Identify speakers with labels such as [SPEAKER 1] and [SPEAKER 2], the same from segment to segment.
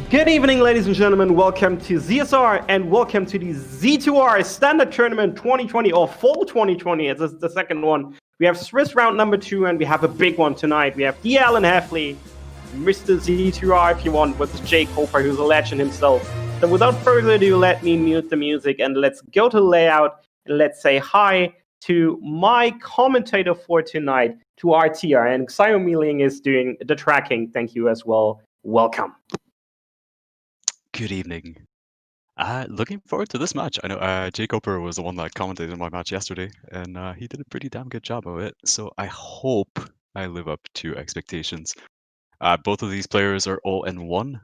[SPEAKER 1] Good evening, ladies and gentlemen. Welcome to ZSR and welcome to the Z2R Standard Tournament 2020 or Fall 2020. It's the second one. We have Swiss round number 2 and we have a big one tonight. We have TheAlanHeffley, Mr. Z2R if you want, with jkoper, who's a legend himself. So without further ado, let me mute the music and let's go to layout and let's say hi to my commentator for tonight, to RTR. And Xiao Miling is doing the tracking. Thank you as well. Welcome.
[SPEAKER 2] Good evening. Looking forward to this match. I know jkoper was the one that commented on my match yesterday, and he did a pretty damn good job of it. So I hope I live up to expectations. Both of these players are all in one,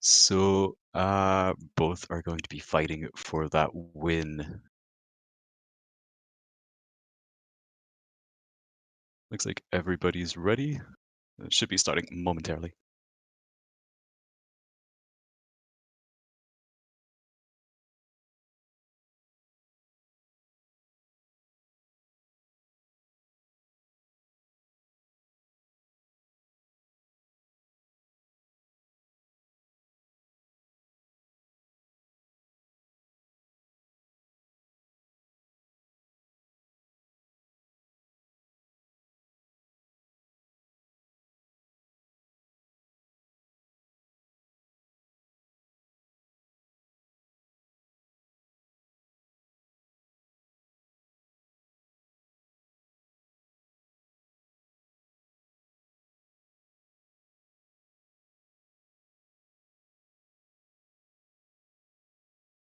[SPEAKER 2] so both are going to be fighting for that win. Looks like everybody's ready. It should be starting momentarily.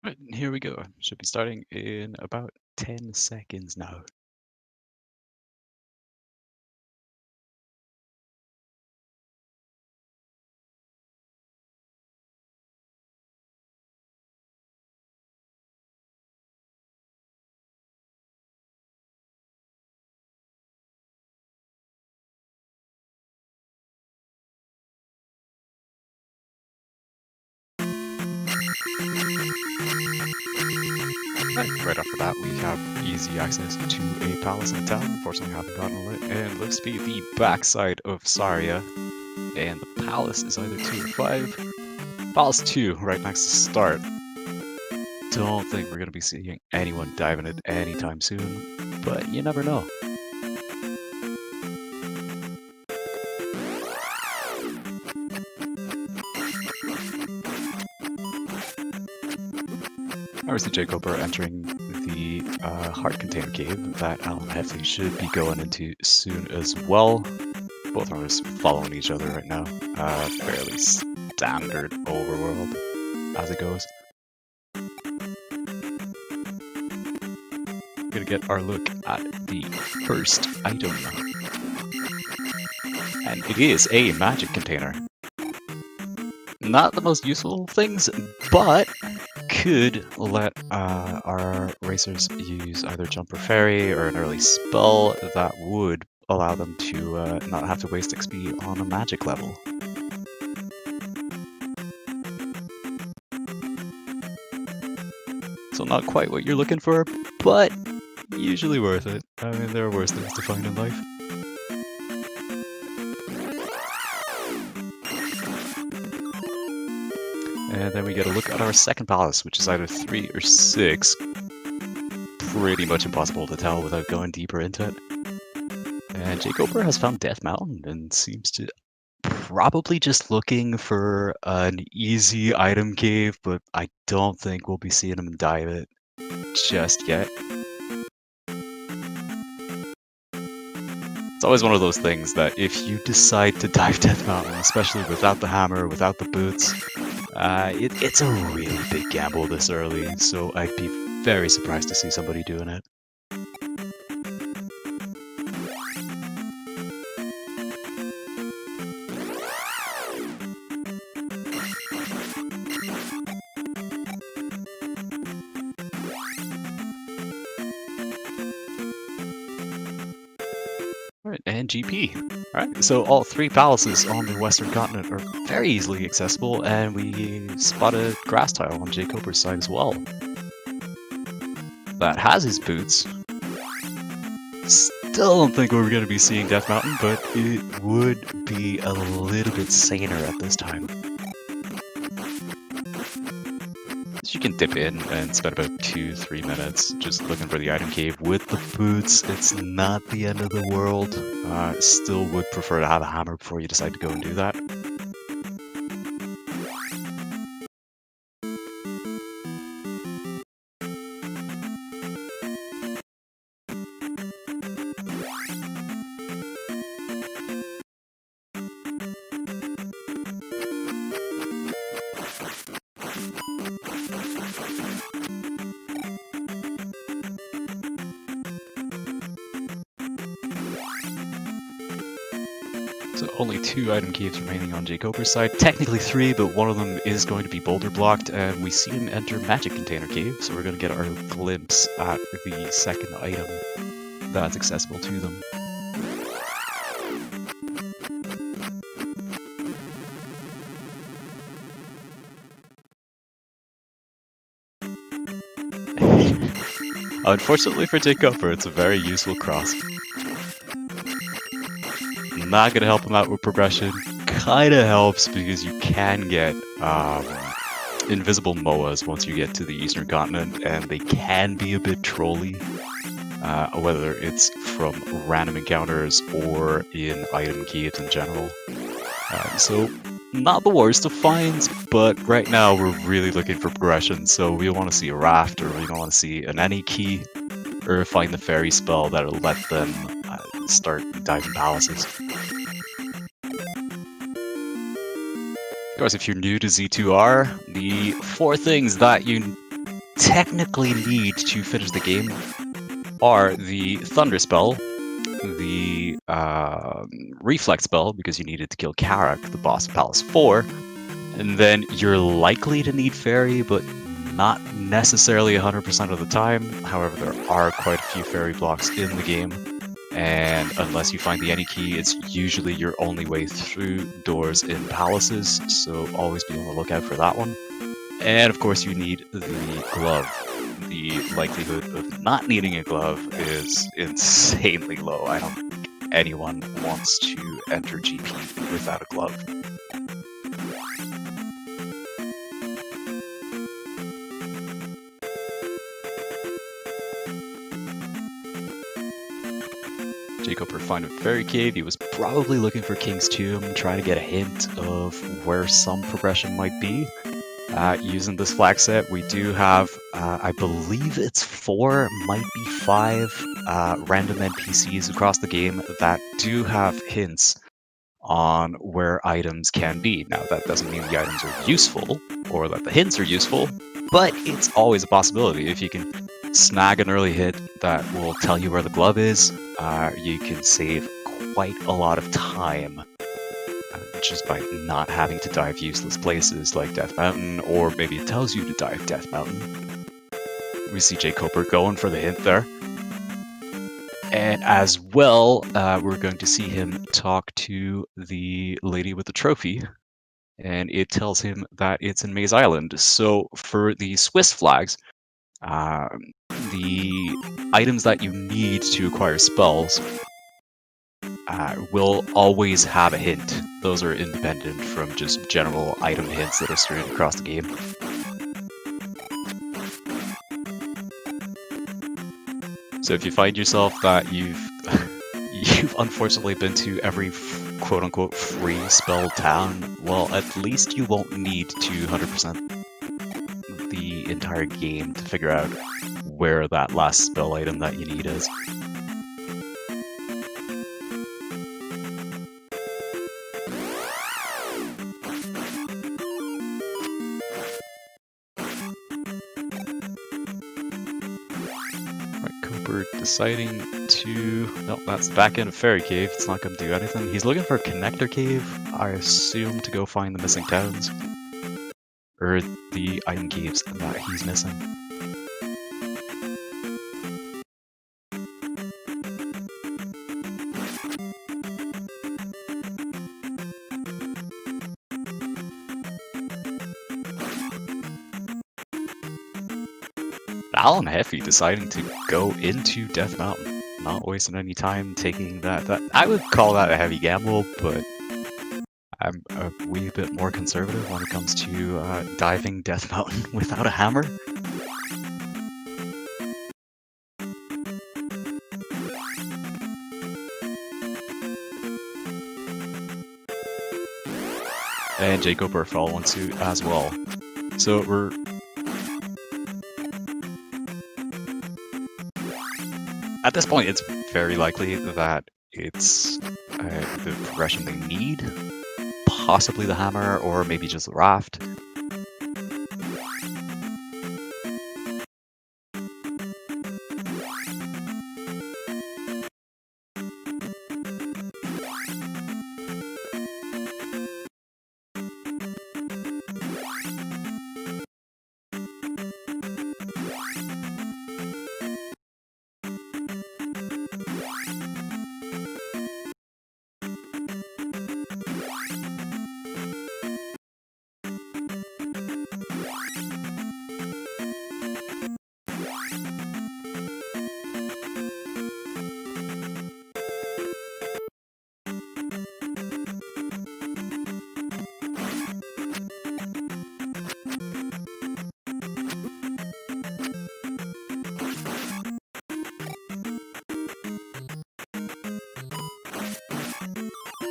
[SPEAKER 2] Right, here we go. Should be starting in about 10 seconds now. Right off the bat, we have easy access to a palace in town. Unfortunately, I haven't gotten it. And looks to be the backside of Saria. And the palace is either 2 or 5. Palace 2, right next to start. Don't think we're going to be seeing anyone diving it anytime soon, but you never know. I see jkoper entering the heart container cave that TheAlanHeffley should be going into soon as well. Both are just following each other right now. Fairly standard overworld as it goes. Gonna get our look at the first item. And it is a magic container. Not the most useful things, but could let our racers use either jump or fairy or an early spell that would allow them to not have to waste XP on a magic level. So not quite what you're looking for, but usually worth it. I mean, there are worse things to find in life. And then we get a look at our second palace, which is either 3 or 6. Pretty much impossible to tell without going deeper into it. And jkoper has found Death Mountain and seems to probably just looking for an easy item cave, but I don't think we'll be seeing him dive it just yet. It's always one of those things that if you decide to dive Death Mountain, especially without the hammer, without the boots, it's a really big gamble this early, so I'd be very surprised to see somebody doing it. Alright, and GP. Alright, so all 3 palaces on the western continent are very easily accessible, and we spotted grass tile on jkoper's side as well. That has his boots. Still don't think we're going to be seeing Death Mountain, but it would be a little bit saner at this time. you can dip in and spend about 2-3 minutes just looking for the item cave with the boots, it's not the end of the world. Still would prefer to have a hammer before you decide to go and do that. So only 2 item caves remaining on jkoper's side. Technically 3, but one of them is going to be boulder blocked, and we see him enter Magic Container Cave, so we're going to get our glimpse at the second item that's accessible to them. Unfortunately for jkoper, it's a very useful cross. Not gonna help him out with progression. Kinda helps because you can get invisible MOAs once you get to the Eastern Continent, and they can be a bit trolly, whether it's from random encounters or in item caves in general. So, not the worst of finds, but right now we're really looking for progression, so we want to see a raft, or we don't want to see an any key, or find the fairy spell that'll let them start diving palaces. Of course, if you're new to Z2R, the 4 things that you technically need to finish the game are the Thunder spell, the Reflect spell, because you needed to kill Karak, the boss of Palace 4, and then you're likely to need Fairy, but not necessarily 100% of the time. However, there are quite a few Fairy blocks in the game, and unless you find the any key, it's usually your only way through doors in palaces, so always be on the lookout for that one. And of course you need the glove. The likelihood of not needing a glove is insanely low. I don't think anyone wants to enter GP without a glove. jkoper find a fairy cave. He was probably looking for King's Tomb, trying to get a hint of where some progression might be. Using this flag set, we do have, I believe it's 4, might be 5 random NPCs across the game that do have hints on where items can be. Now, that doesn't mean the items are useful, or that the hints are useful, but it's always a possibility. If you can snag an early hit that will tell you where the glove is, you can save quite a lot of time just by not having to dive useless places like Death Mountain, or maybe it tells you to dive Death Mountain. We see jkoper going for the hint there. And as well, we're going to see him talk to the lady with the trophy, and it tells him that it's in Maze Island. So for the Swiss flags, the items that you need to acquire spells will always have a hint. Those are independent from just general item hints that are strewn across the game. So if you find yourself that you've unfortunately been to every quote-unquote free spell town, well, at least you won't need to 100% the entire game to figure out where that last spell item that you need is. Deciding to... No, that's the back end of Fairy Cave. It's not going to do anything. He's looking for a Connector Cave, I assume, to go find the missing towns. Or the item caves that he's missing. TheAlanHeffley deciding to go into Death Mountain, not wasting any time taking that. I would call that a heavy gamble, but I'm a wee bit more conservative when it comes to diving Death Mountain without a hammer. And jkoper following suit as well. So we're... At this point, it's very likely that it's the progression they need. Possibly the hammer, or maybe just the raft.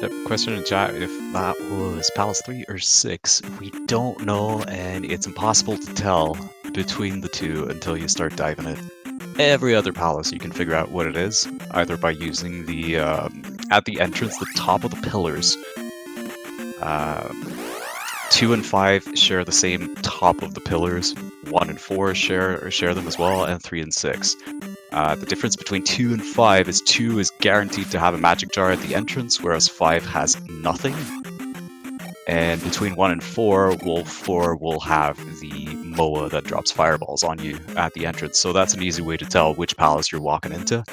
[SPEAKER 2] The question in chat, if that was Palace 3 or 6, we don't know, and it's impossible to tell between the two until you start diving it. Every other palace you can figure out what it is, either by using the, at the entrance, the top of the pillars. 2 and 5 share the same top of the pillars, 1 and 4 share them as well, and 3 and 6. The difference between 2 and 5 is 2 is guaranteed to have a magic jar at the entrance, whereas 5 has nothing. And between 1 and 4 will have the MOA that drops fireballs on you at the entrance. So that's an easy way to tell which palace you're walking into.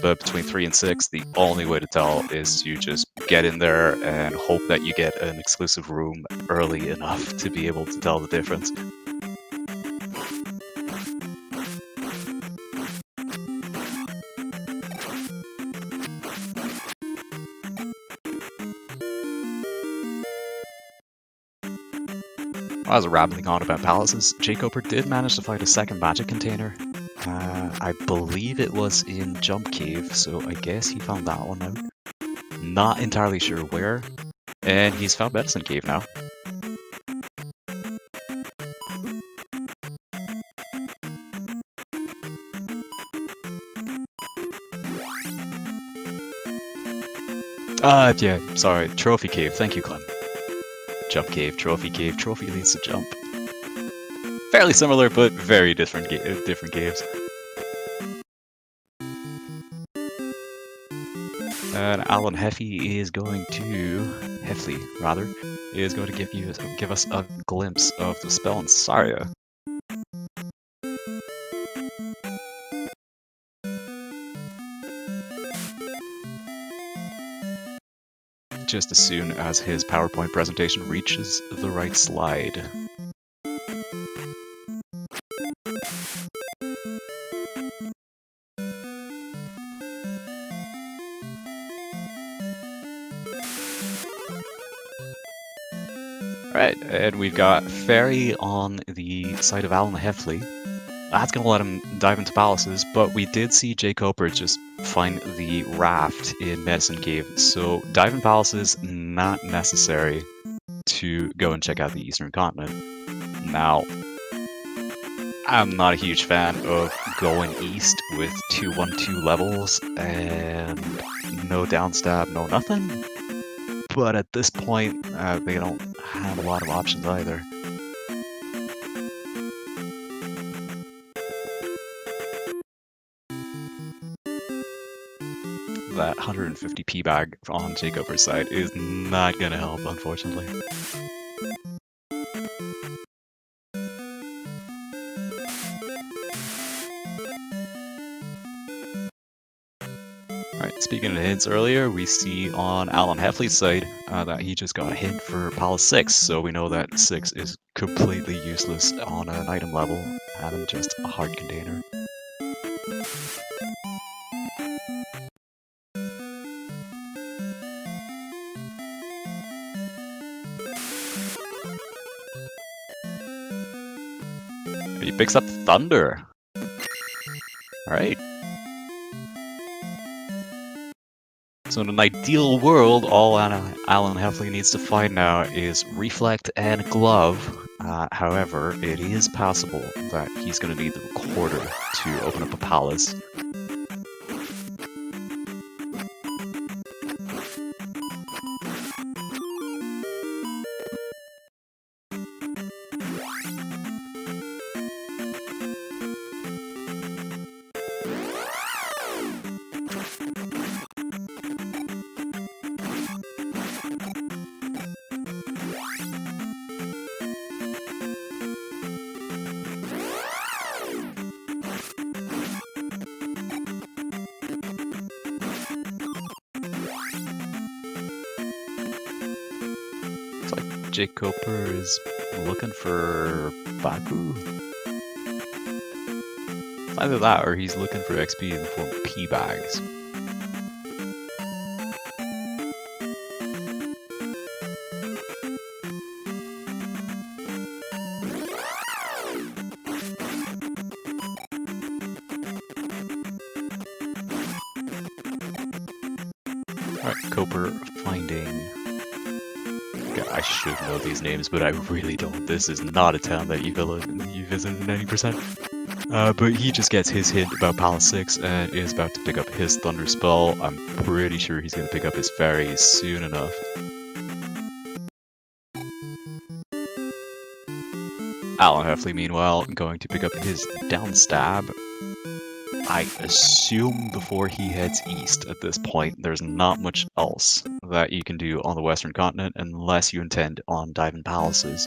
[SPEAKER 2] But between 3 and 6, the only way to tell is to just get in there and hope that you get an exclusive room early enough to be able to tell the difference. As we're rambling on about palaces, jkoper did manage to find a second magic container. I believe it was in Jump Cave, so I guess he found that one out. Not entirely sure where, and he's found Medicine Cave now. Yeah, sorry, Trophy Cave, thank you, Clem. Jump Cave, Trophy leads to Jump. Fairly similar, but very different caves. And TheAlanHeffley is going to... Heffley, rather, is going to give us a glimpse of the spell in Saria. Just as soon as his PowerPoint presentation reaches the right slide. Right, and we've got Fairy on the side of TheAlanHeffley. That's going to let him dive into palaces, but we did see jkoper just find the raft in Medicine Cave, so diving palaces, not necessary to go and check out the Eastern Continent. Now, I'm not a huge fan of going east with 2-1-2 levels and no downstab, no nothing, but at this point, they don't have a lot of options either. That 150p bag on jkoper's side is not gonna help, unfortunately. Alright, speaking of hints earlier, we see on TheAlanHeffley's side that he just got a hint for Palace 6, so we know that 6 is completely useless on an item level, having just a heart container. He picks up Thunder. Alright. So in an ideal world, all TheAlanHeffley needs to find now is Reflect and Glove. However, it is possible that he's going to need the Recorder to open up a palace. Jkoper is looking for Baku. It's either that or he's looking for XP in the form of P-bags. Alright, Koper finding... I should know these names, but I really don't. This is not a town that you visit in 90%. But he just gets his hint about Palace 6 and is about to pick up his Thunder Spell. I'm pretty sure he's going to pick up his Fairy soon enough. TheAlanHeffley, meanwhile, going to pick up his Down Stab. I assume before he heads east at this point, there's not much else that you can do on the Western continent unless you intend on diving palaces.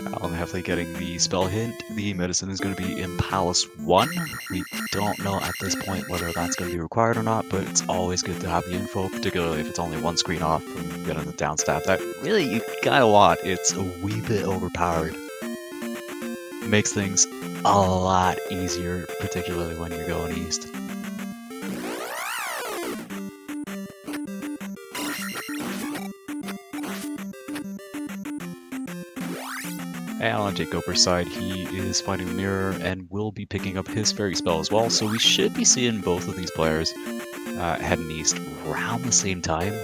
[SPEAKER 2] TheAlanHeffley getting the spell hint. The medicine is going to be in Palace 1. We don't know at this point whether that's going to be required or not, but it's always good to have the info, particularly if it's only one screen off from getting the down stab. That really you gotta want. It's a wee bit overpowered. Makes things a lot easier, particularly when you're going east. And on Jkoper's side, he is finding the mirror and will be picking up his fairy spell as well, so we should be seeing both of these players heading east around the same time.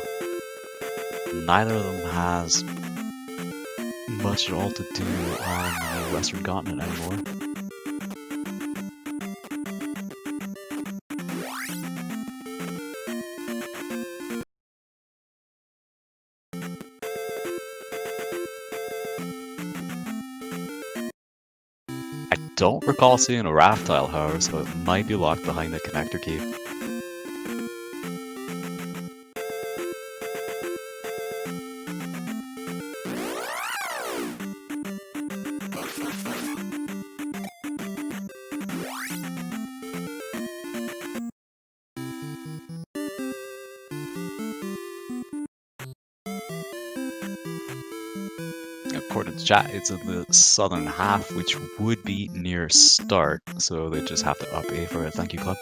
[SPEAKER 2] Neither of them has much at all to do on the Western continent anymore. I don't recall seeing a raft tile, however, so it might be locked behind the connector cave. According to chat, it's in the southern half, which would be near start, so they just have to up A for a thank you club.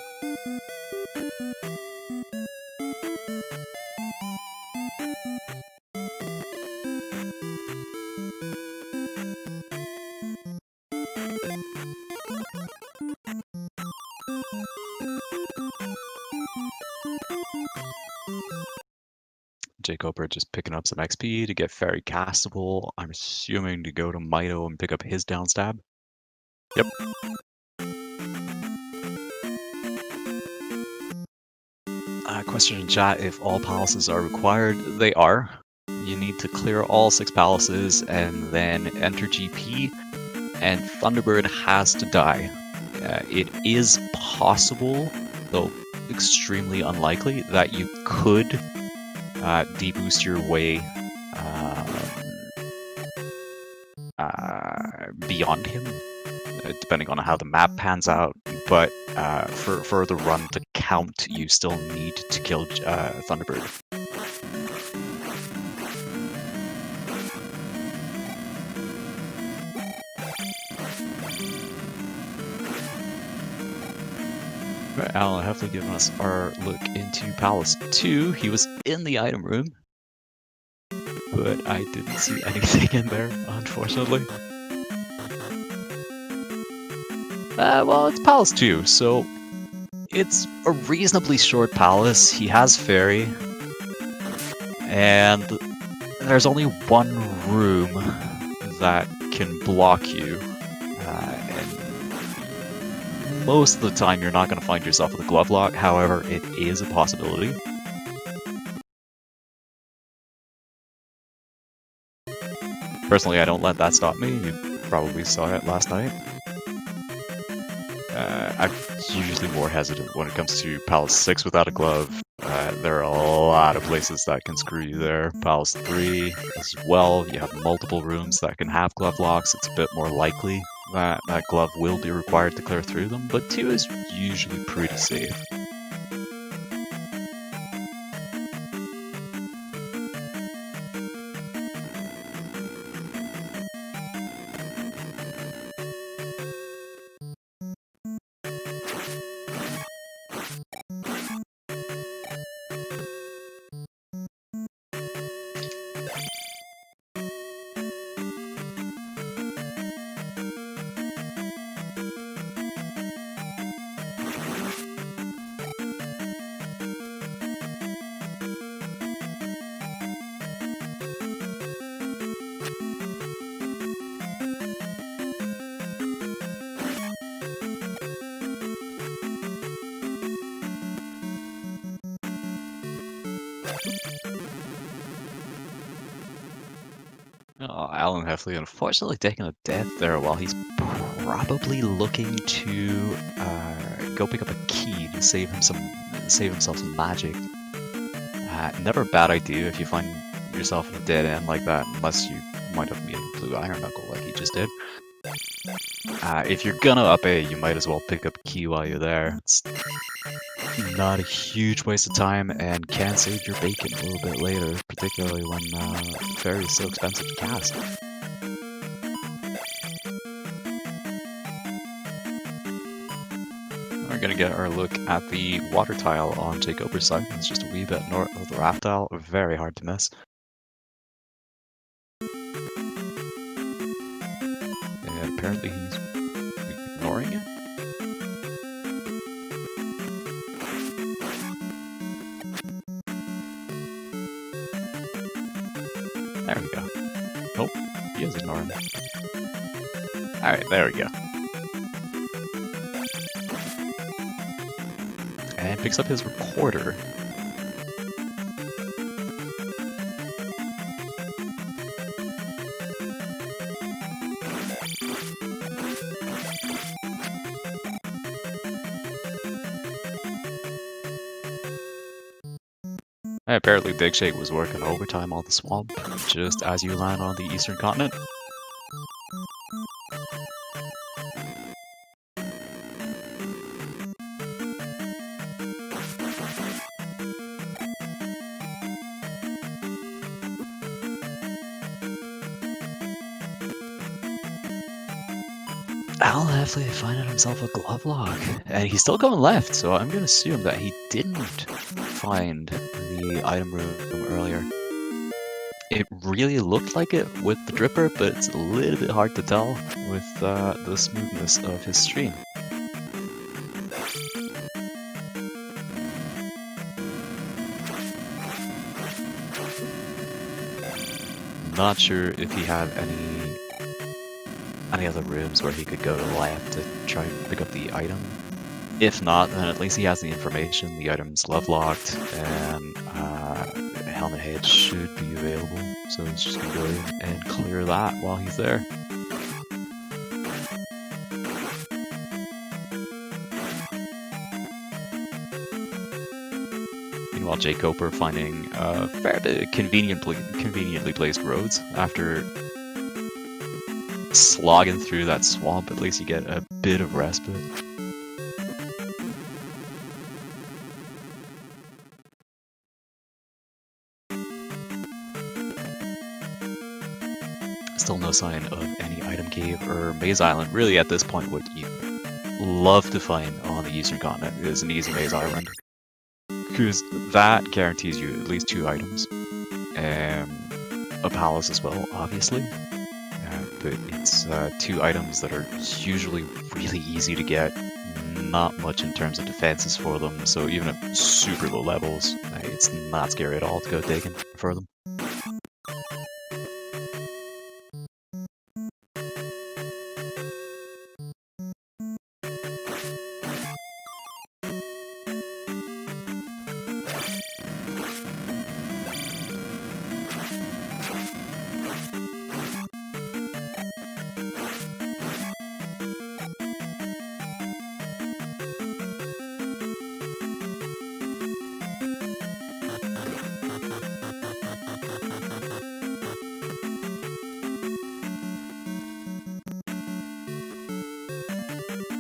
[SPEAKER 2] jkoper just picking up some XP to get Fairy castable. I'm assuming to go to Mito and pick up his downstab. Yep. Question in chat if all palaces are required. They are. You need to clear all 6 palaces and then enter GP, and Thunderbird has to die. It is possible, though extremely unlikely, that you could deboost your way beyond him, depending on how the map pans out. But for the run to count, you still need to kill Thunderbird. TheAlanHeffley giving us our look into Palace 2. He was in the item room, but I didn't see anything in there, unfortunately. Well, it's Palace 2, so it's a reasonably short palace. He has Fairy, and there's only one room that can block you, and most of the time you're not going to find yourself with a glove lock. However, it is a possibility. Personally, I don't let that stop me. You probably saw it last night. I'm usually more hesitant when it comes to Palace 6 without a glove. There are a lot of places that can screw you there. Palace 3 as well, you have multiple rooms that can have glove locks. It's a bit more likely that that glove will be required to clear through them, but 2 is usually pretty safe. Oh, TheAlanHeffley unfortunately taking a death there while he's probably looking to go pick up a key to save himself some magic. Never a bad idea if you find yourself in a dead end like that, unless you might have meeting Blue Iron Knuckle like he just did. If you're gonna up A, you might as well pick up a key while you're there. It's not a huge waste of time and can save your bacon a little bit later, particularly when Fairy is so expensive to cast. We're gonna get our look at the water tile on jkoper's side. It's just a wee bit north of the raft tile, very hard to miss. And apparently he's ignoring it. There we go. Nope, he is ignoring it. Alright, there we go. And picks up his recorder. And apparently Digshake was working overtime on the swamp, just as you land on the eastern continent. TheAlanHeffley finding himself a glove lock, and he's still going left, so I'm going to assume that he didn't find the item room earlier. It really looked like it with the dripper, but it's a little bit hard to tell with the smoothness of his stream. not sure if he had any other rooms where he could go to the left to try and pick up the item. If not, then at least he has the information. The item's love locked, and Helmet Head should be available. So he's just gonna go in and clear that while he's there. Meanwhile, jkoper finding a fair bit of conveniently placed roads after slogging through that swamp. At least you get a bit of respite. Still no sign of any item cave or maze island. Really, at this point, what you love to find on the eastern continent is an easy maze island, because that guarantees you at least 2 items, a palace as well, obviously. But it's 2 items that are usually really easy to get. Not much in terms of defenses for them, so even at super low levels, it's not scary at all to go digging for them.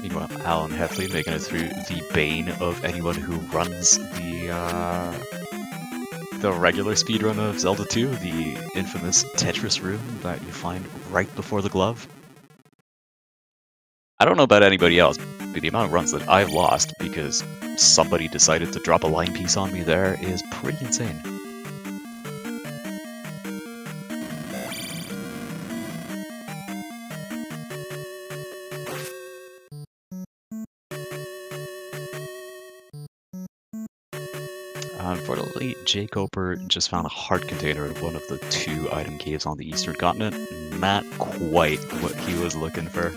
[SPEAKER 2] Meanwhile, TheAlanHeffley making it through the bane of anyone who runs the regular speedrun of Zelda 2, the infamous Tetris room that you find right before the glove. I don't know about anybody else, but the amount of runs that I've lost because somebody decided to drop a line piece on me there is pretty insane. Unfortunately, jkoper just found a heart container in one of the 2 item caves on the eastern continent. Not quite what he was looking for.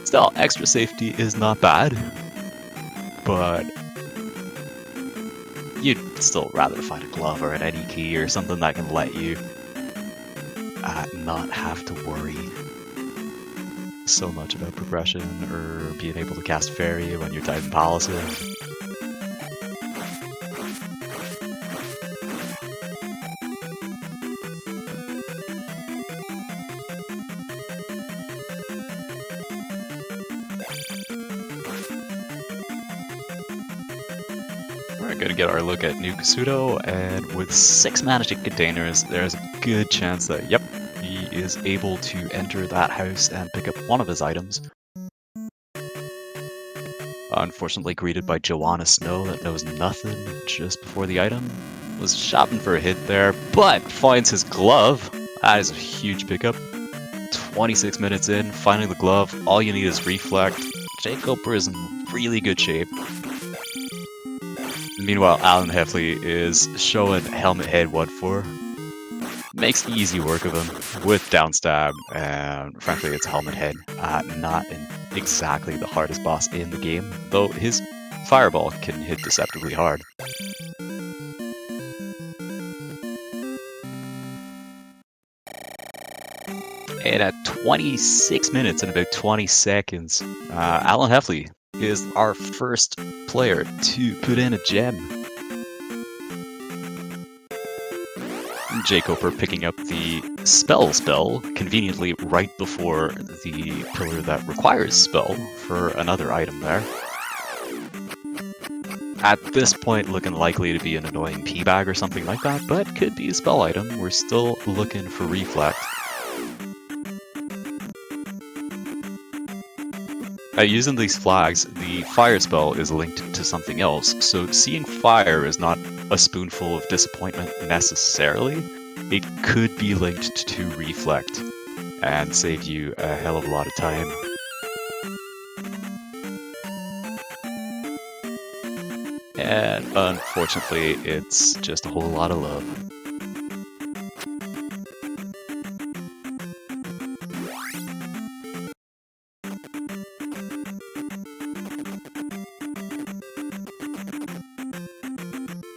[SPEAKER 2] Still, extra safety is not bad, but you'd still rather find a glove or an any key or something that can let you not have to worry so much about progression or being able to cast fairy when you're typing palaces. We're going to get our look at New Kasuto, and with 6 magic containers, there's a good chance that, yep, he is able to enter that house and pick up one of his items. Unfortunately greeted by Joanna Snow that knows nothing just before the item. Was shopping for a hit there, but finds his glove. That is a huge pickup. 26 minutes in, finding the glove, all you need is reflect. jkoper is in really good shape. Meanwhile, TheAlanHeffley is showing Helmet Head what for. Makes easy work of him with downstab, and frankly it's Helmet Head. Not exactly the hardest boss in the game, though his fireball can hit deceptively hard. And at 26 minutes and about 20 seconds, TheAlanHeffley is our first player to put in a gem. jkoper picking up the spell conveniently right before the pillar that requires spell for another item there. At this point, looking likely to be an annoying P-bag or something like that, but could be a spell item. We're still looking for reflect. Using these flags, the fire spell is linked to something else, so seeing fire is not a spoonful of disappointment necessarily. It could be linked to reflect and save you a hell of a lot of time. And unfortunately, it's just a whole lot of love.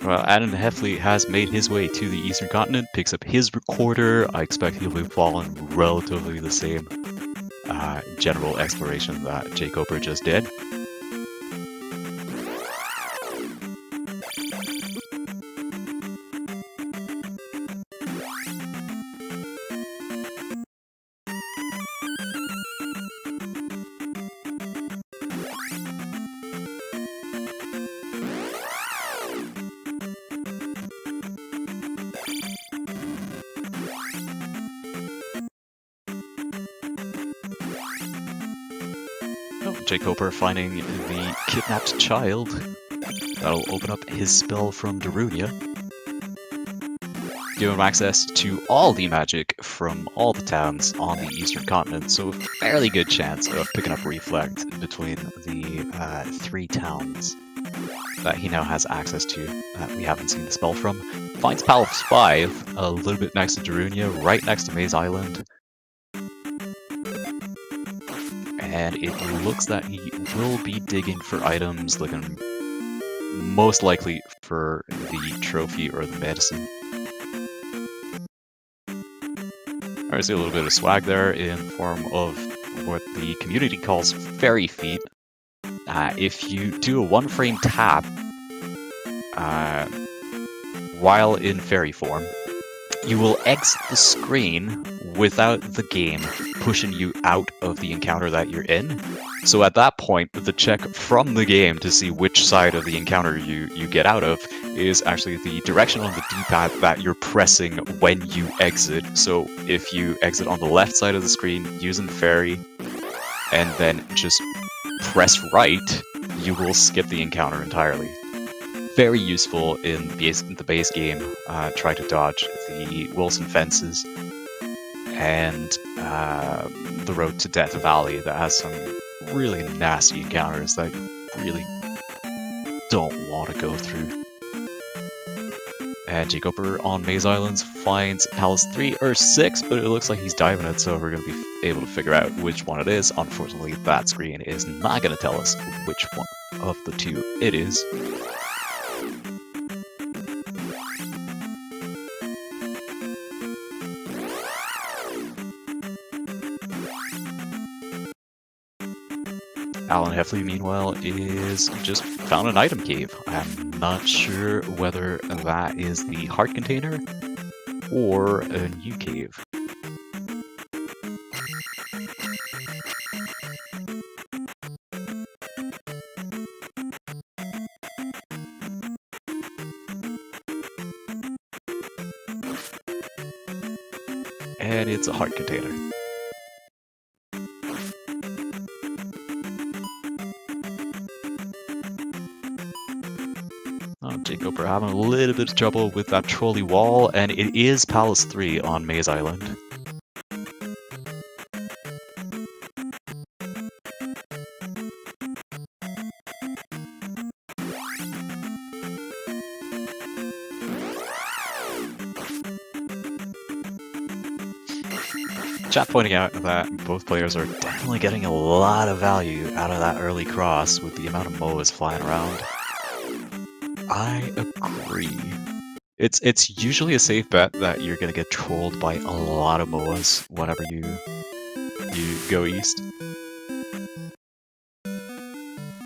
[SPEAKER 2] Well, TheAlanHeffley has made his way to the Eastern Continent, picks up his recorder. I expect he'll be following relatively the same general exploration that jkoper just did. jkoper finding the kidnapped child. That'll open up his spell from Darunia. Give him access to all the magic from all the towns on the Eastern Continent, so a fairly good chance of picking up Reflect between the 3 towns that he now has access to that we haven't seen the spell from. Finds Palace 5 a little bit next to Darunia, right next to Maze Island. And it looks that he will be digging for items, looking most likely for the trophy or the medicine. I see a little bit of swag there in form of what the community calls fairy feet. If you do a 1-frame tap while in fairy form, you will exit the screen without the game pushing you out of the encounter that you're in. So at that point, the check from the game to see which side of the encounter you get out of is actually the direction on the D-pad that you're pressing when you exit. So if you exit on the left side of the screen using fairy, and then just press right, you will skip the encounter entirely. Very useful in the base game. Try to dodge the Wilson fences and the road to Death Valley that has some really nasty encounters that you really don't want to go through. And jkoper on Maze Islands finds Palace 3 or 6, but it looks like he's diving it, so we're going to be able to figure out which one it is. Unfortunately, that screen is not going to tell us which one of the 2 it is. TheAlanHeffley, meanwhile, is just found an item cave. I'm not sure whether that is the heart container or a new cave. And it's a heart container. jkoper having a little bit of trouble with that trolley wall, and it is Palace 3 on Maze Island. Chat pointing out that both players are definitely getting a lot of value out of that early cross with the amount of MOAs flying around. I agree. It's usually a safe bet that you're gonna get trolled by a lot of MOAs whenever you go east.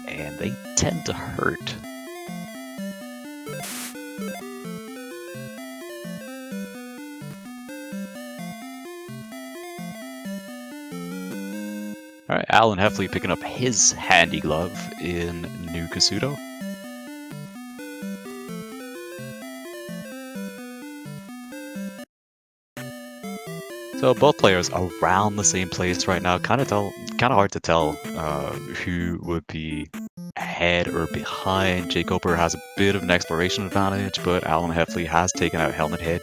[SPEAKER 2] And they tend to hurt. Alright, TheAlanHeffley picking up his handy glove in New Kasuto. So both players are around the same place right now. Kind of hard to tell who would be ahead or behind. jkoper has a bit of an exploration advantage, but TheAlanHeffley has taken out Helmet Head.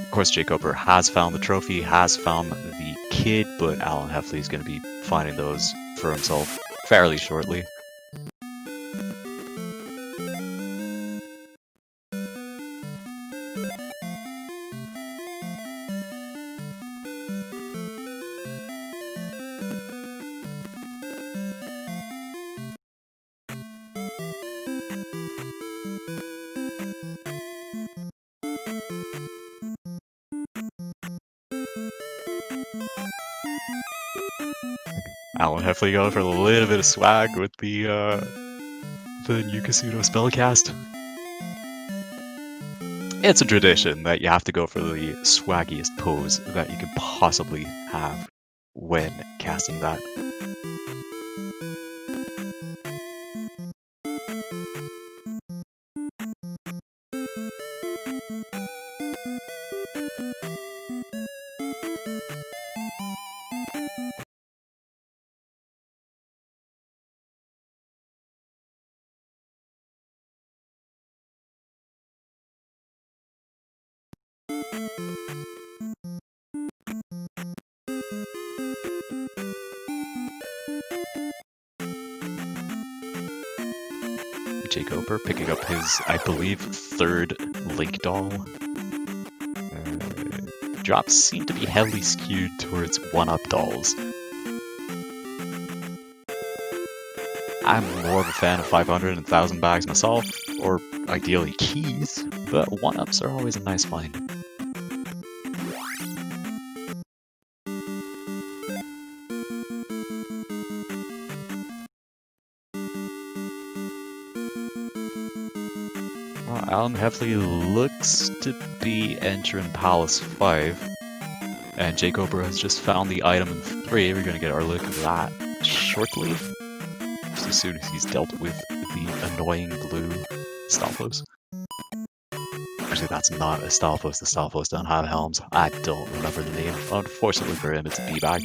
[SPEAKER 2] Of course, jkoper has found the trophy, has found the kid, but TheAlanHeffley is going to be finding those for himself fairly shortly. AlanHeffley going for a little bit of swag with the Yukasuno spellcast. It's a tradition that you have to go for the swaggiest pose that you can possibly have when casting that. jkoper picking up his, I believe, third Link doll. Drops seem to be heavily skewed towards one-up dolls. I'm more of a fan of 500 and 1000 bags myself, or ideally keys, but one-ups are always a nice find. AlanHeffley looks to be entering Palace 5, and jkoper has just found the item in 3. We're going to get our look at that shortly, just as soon as he's dealt with the annoying blue Stalfos. Actually, that's not a Stalfos. The Stalfos don't have helms. I don't remember the name. Unfortunately for him, it's a B-bag.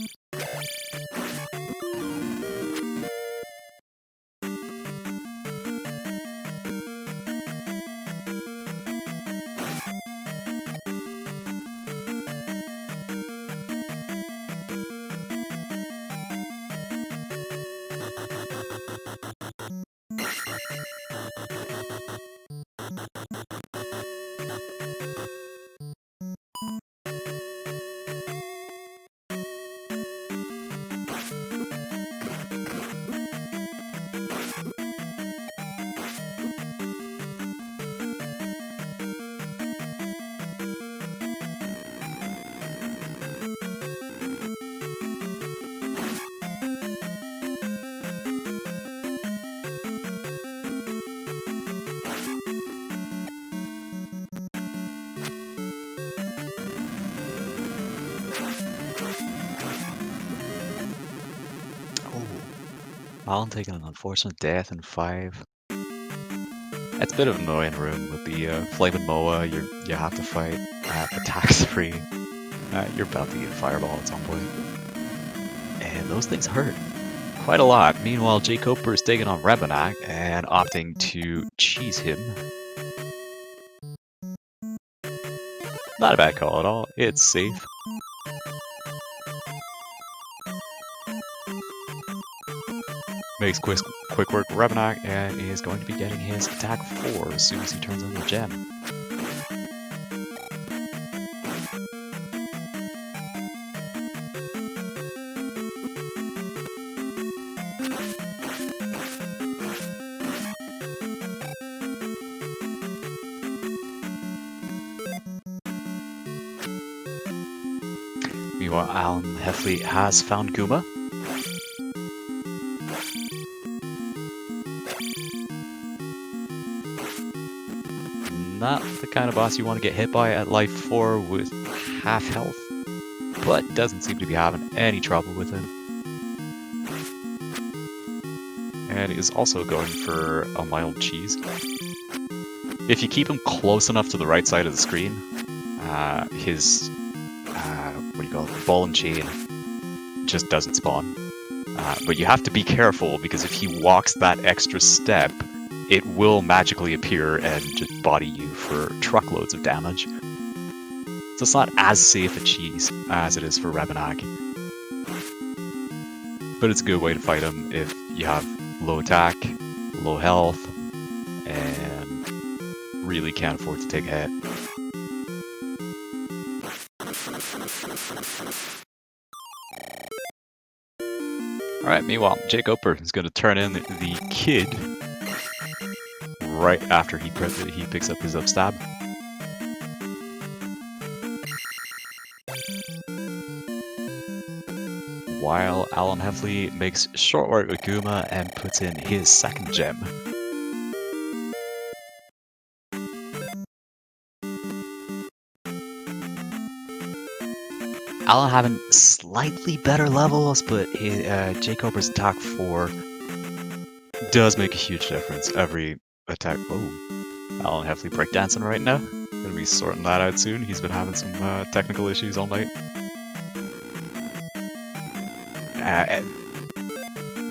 [SPEAKER 2] Alan taking an unfortunate death in 5. It's a bit of an annoying room with the flaming Moa. You have to fight attacks free. You're about to get a fireball at some point. And those things hurt quite a lot. Meanwhile, jkoper is taking on Rebenak and opting to cheese him. Not a bad call at all. It's safe. Makes quick work with Rebenak and is going to be getting his attack 4 as soon as he turns in the gem. Meanwhile, AlanHeffley has found Guma. Not the kind of boss you want to get hit by at life 4 with half health, but doesn't seem to be having any trouble with him. And is also going for a mild cheese. If you keep him close enough to the right side of the screen, his ball and chain just doesn't spawn. But you have to be careful, because if he walks that extra step, it will magically appear and just body you for truckloads of damage. So it's not as safe a cheese as it is for Rebenak. but it's a good way to fight him if you have low attack, low health, and really can't afford to take a hit. Alright, meanwhile, jkoper is going to turn in the kid right after he picks up his upstab. While TheAlanHeffley makes short work with Guma and puts in his second gem. Alan having slightly better levels, but jkoper's attack 4 does make a huge difference. Every attack. Oh, TheAlanHeffley breakdancing right now. Gonna be sorting that out soon. He's been having some technical issues all night.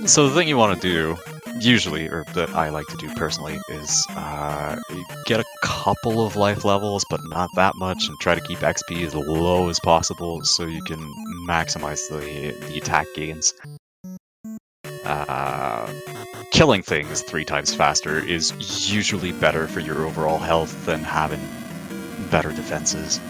[SPEAKER 2] So the thing you want to do, usually, or that I like to do personally, is get a couple of life levels, but not that much, and try to keep XP as low as possible so you can maximize the attack gains. Killing things 3 times faster is usually better for your overall health than having better defenses.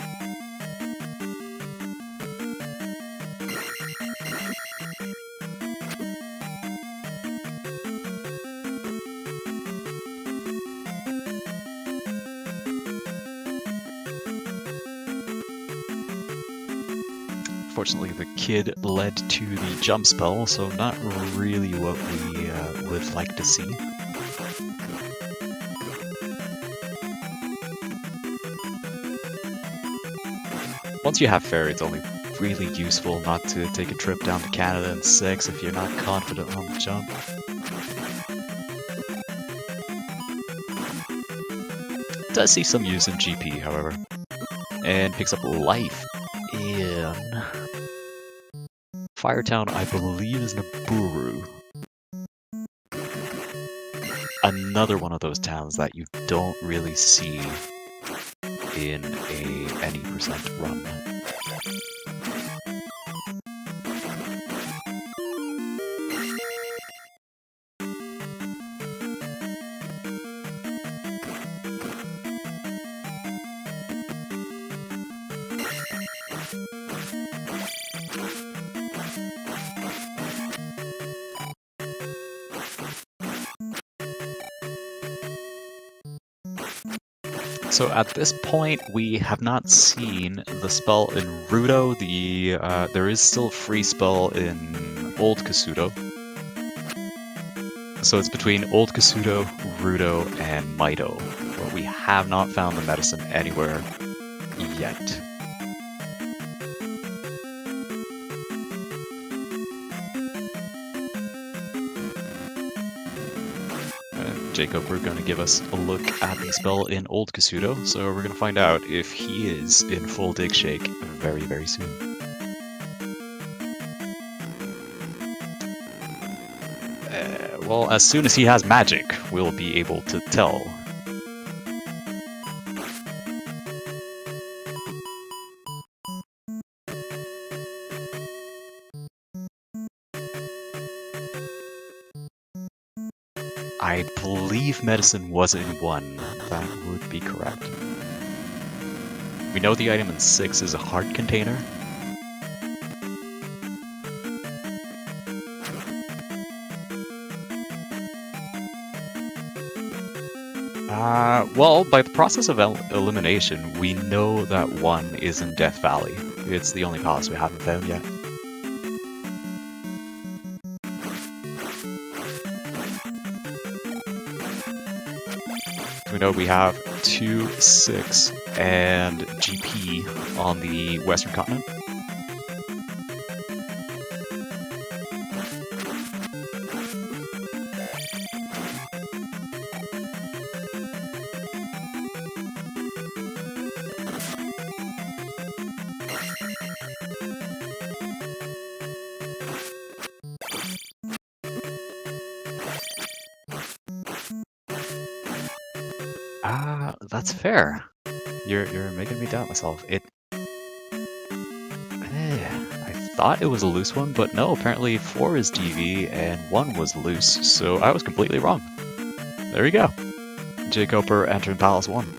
[SPEAKER 2] Unfortunately, the kid led to the jump spell, so not really what we would like to see. Once you have Fairy, it's only really useful not to take a trip down to Canada in 6 if you're not confident on the jump. Does see some use in GP, however, and picks up life in Firetown, I believe, is Naburu. Another one of those towns that you don't really see in any percent run. So at this point, we have not seen the spell in Rudo. There is still a free spell in Old Kasuto. So it's between Old Kasuto, Rudo, and Mido. But we have not found the medicine anywhere yet. jkoper going to give us a look at the spell in Old Kasuto, so we're going to find out if he is in full dig shake very, very soon. Well, as soon as he has magic, we'll be able to tell. I believe medicine was in 1. That would be correct. We know the item in 6 is a heart container. Well, by the process of elimination, we know that 1 is in Death Valley. It's the only palace we haven't found yet. We know we have 2, 6, and GP on the Western continent. That's fair. You're making me doubt myself. I thought it was a loose one, but no, apparently 4 is DV and 1 was loose, so I was completely wrong. There you go. jkoper entering Palace 1.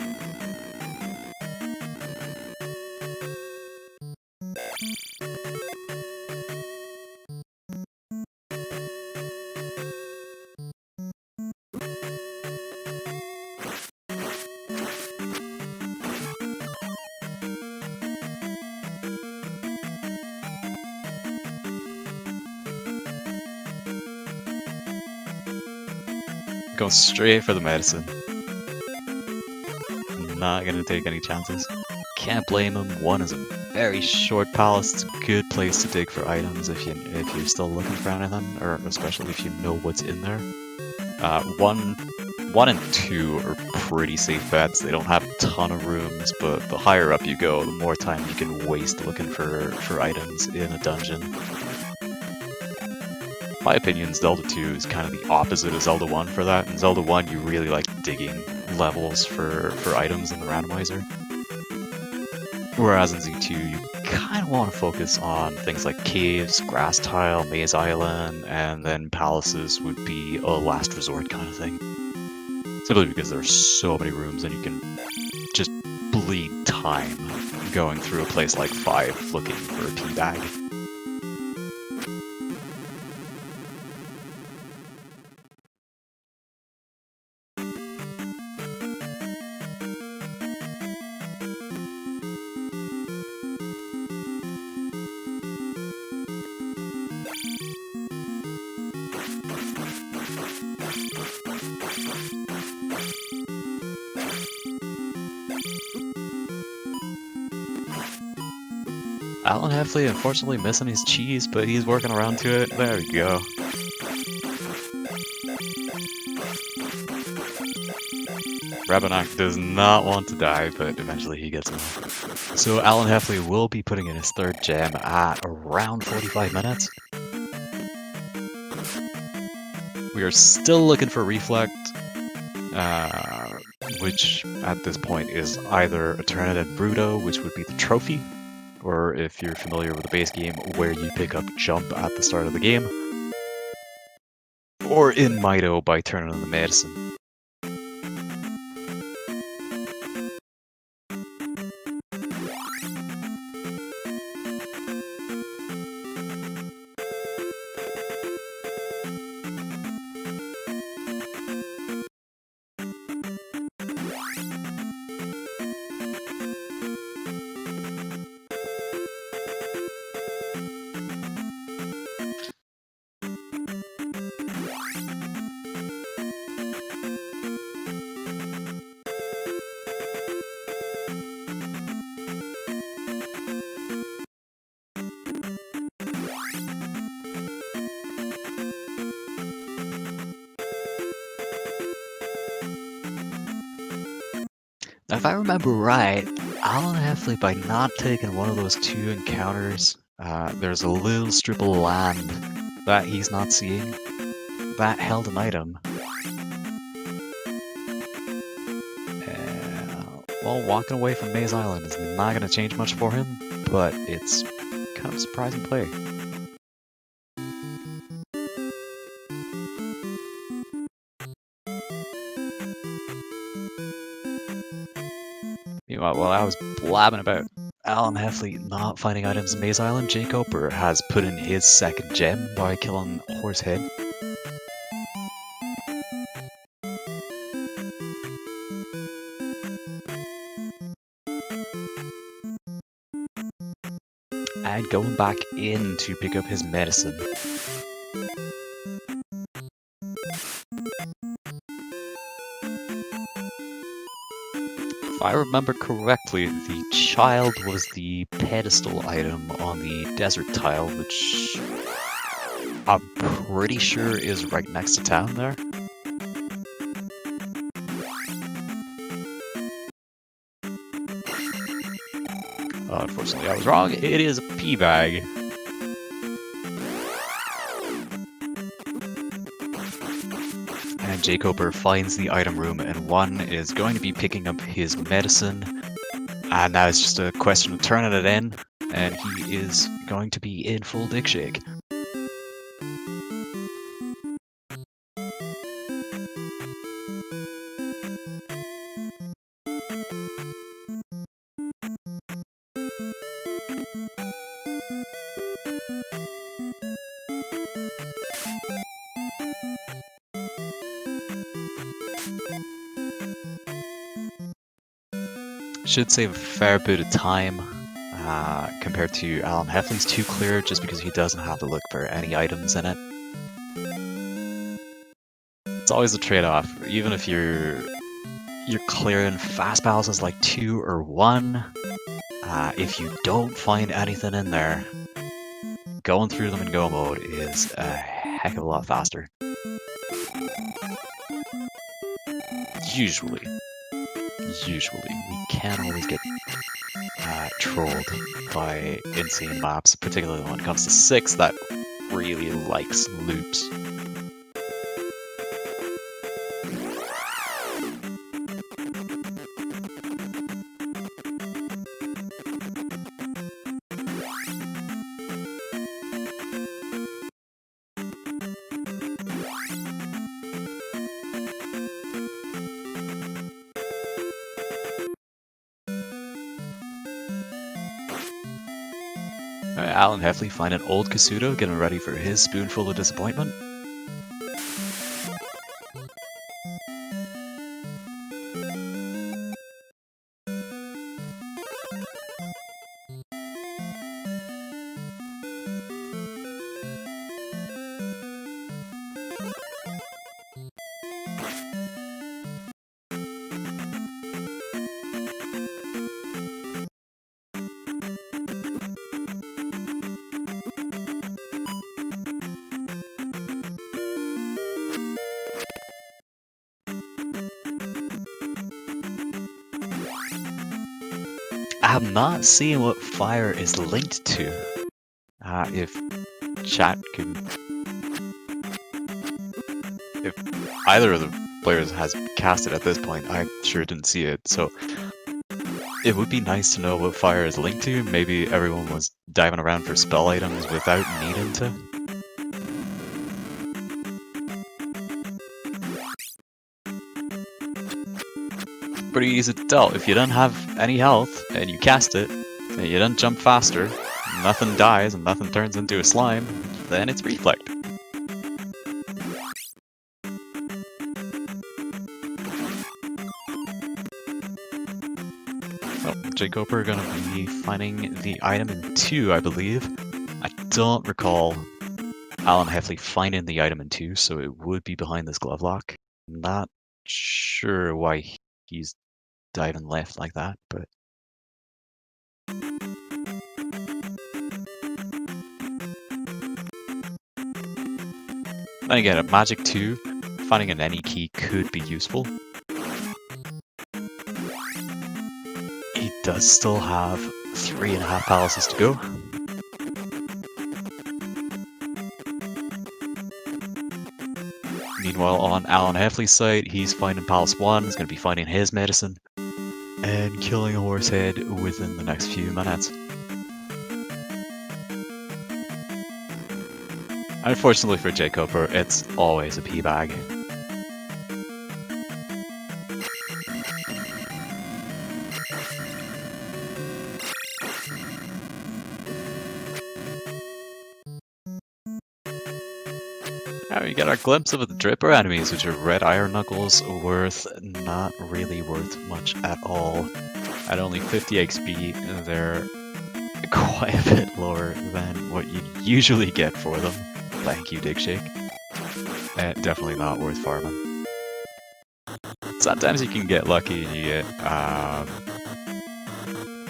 [SPEAKER 2] Going straight for the medicine. Not gonna take any chances. Can't blame him. 1 is a very short palace. It's a good place to dig for items if you're still looking for anything, or especially if you know what's in there. 1 and 2 are pretty safe bets. They don't have a ton of rooms, but the higher up you go, the more time you can waste looking for items in a dungeon. In my opinion, Zelda 2 is kind of the opposite of Zelda 1 for that. In Zelda 1, you really like digging levels for items in the randomizer. Whereas in Z2, you kind of want to focus on things like caves, grass tile, maze island, and then palaces would be a last resort kind of thing. Simply because there are so many rooms and you can just bleed time going through a place like 5 looking for a tea bag. TheAlanHeffley unfortunately missing his cheese, but he's working around to it. There we go. Rabanak does not want to die, but eventually he gets him. So TheAlanHeffley will be putting in his 3rd gem at around 45 minutes. We are still looking for Reflect, which at this point is either Eternidad Bruto, which would be the trophy, or if you're familiar with the base game, where you pick up Jump at the start of the game, or in Mido by turning on the medicine. If I remember right, TheAlanHeffley, by not taking one of those 2 encounters, there's a little strip of land that he's not seeing that held an item. Well, walking away from Maze Island is not going to change much for him, but it's kind of a surprising play. Meanwhile, while I was blabbing about TheAlanHeffley not finding items in Maze Island, jkoper has put in his 2nd gem by killing Horsehead. And going back in to pick up his medicine. If I remember correctly, the child was the pedestal item on the desert tile, which I'm pretty sure is right next to town there. Unfortunately, I was wrong. It is a pea bag. And jkoper finds the item room, and 1 is going to be picking up his medicine. And now it's just a question of turning it in. and he is going to be in full dick shake. Should save a fair bit of time compared to TheAlanHeffley's 2 clear, just because he doesn't have to look for any items in it. It's always a trade-off, even if you're clearing fast palaces like 2 or 1. If you don't find anything in there, going through them in go mode is a heck of a lot faster. Usually, we can always get trolled by insane maps, particularly when it comes to 6 that really likes loops. TheAlanHeffley find an old Kasuto, getting ready for his spoonful of disappointment. I have not seen what fire is linked to. If chat can... If either of the players has cast it at this point, I sure didn't see it, so... It would be nice to know what fire is linked to. Maybe everyone was diving around for spell items without needing to. Pretty easy to tell. If you don't have any health and you cast it, and you don't jump faster, nothing dies and nothing turns into a slime, then it's Reflect. Well, jkoper gonna be finding the item in 2, I believe. I don't recall TheAlanHeffley finding the item in 2, so it would be behind this glove lock. Not sure why he's diving left like that, but... Then again, at Magic 2, finding an any key could be useful. He does still have 3.5 palaces to go. Meanwhile, on TheAlanHeffley's side, he's finding Palace 1, he's going to be finding his medicine, and killing a horse head within the next few minutes. Unfortunately for jkoper, it's always a pee bag. Now we get our glimpse of the dripper enemies, which are red iron knuckles, not really worth much at all. At only 50 XP, they're quite a bit lower than what you usually get for them. Thank you, Dickshake. Definitely not worth farming. Sometimes you can get lucky and you get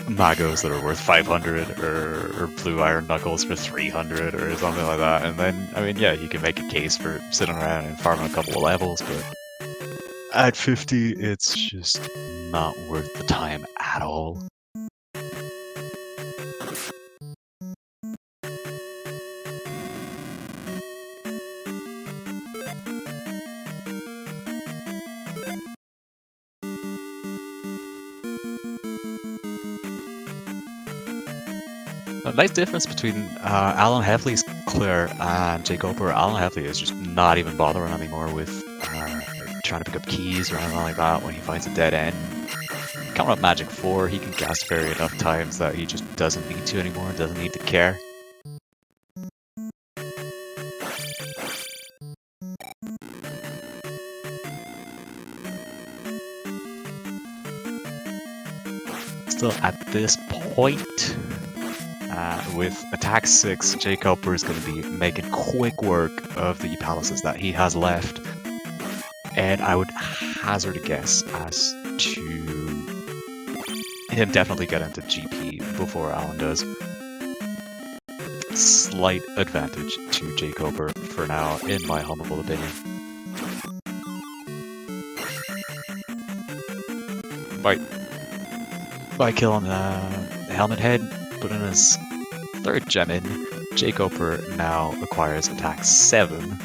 [SPEAKER 2] Magos that are worth 500 or blue iron knuckles for 300 or something like that, and then, I mean, yeah, you can make a case for sitting around and farming a couple of levels, but at 50, it's just not worth the time at all. A nice difference between TheAlanHeffley's clear and jkoper. TheAlanHeffley is just not even bothering anymore with trying to pick up keys or anything like that when he finds a dead end. Coming up Magic 4, he can cast Fairy enough times that he just doesn't need to anymore, doesn't need to care. Still at this point, with attack 6, jkoper is going to be making quick work of the palaces that he has left. And I would hazard a guess as to him definitely get into GP before Alan does. Slight advantage to jkoper for now, in my humble opinion. By killing Helmet Head, putting his 3rd gem in, jkoper now acquires attack 7.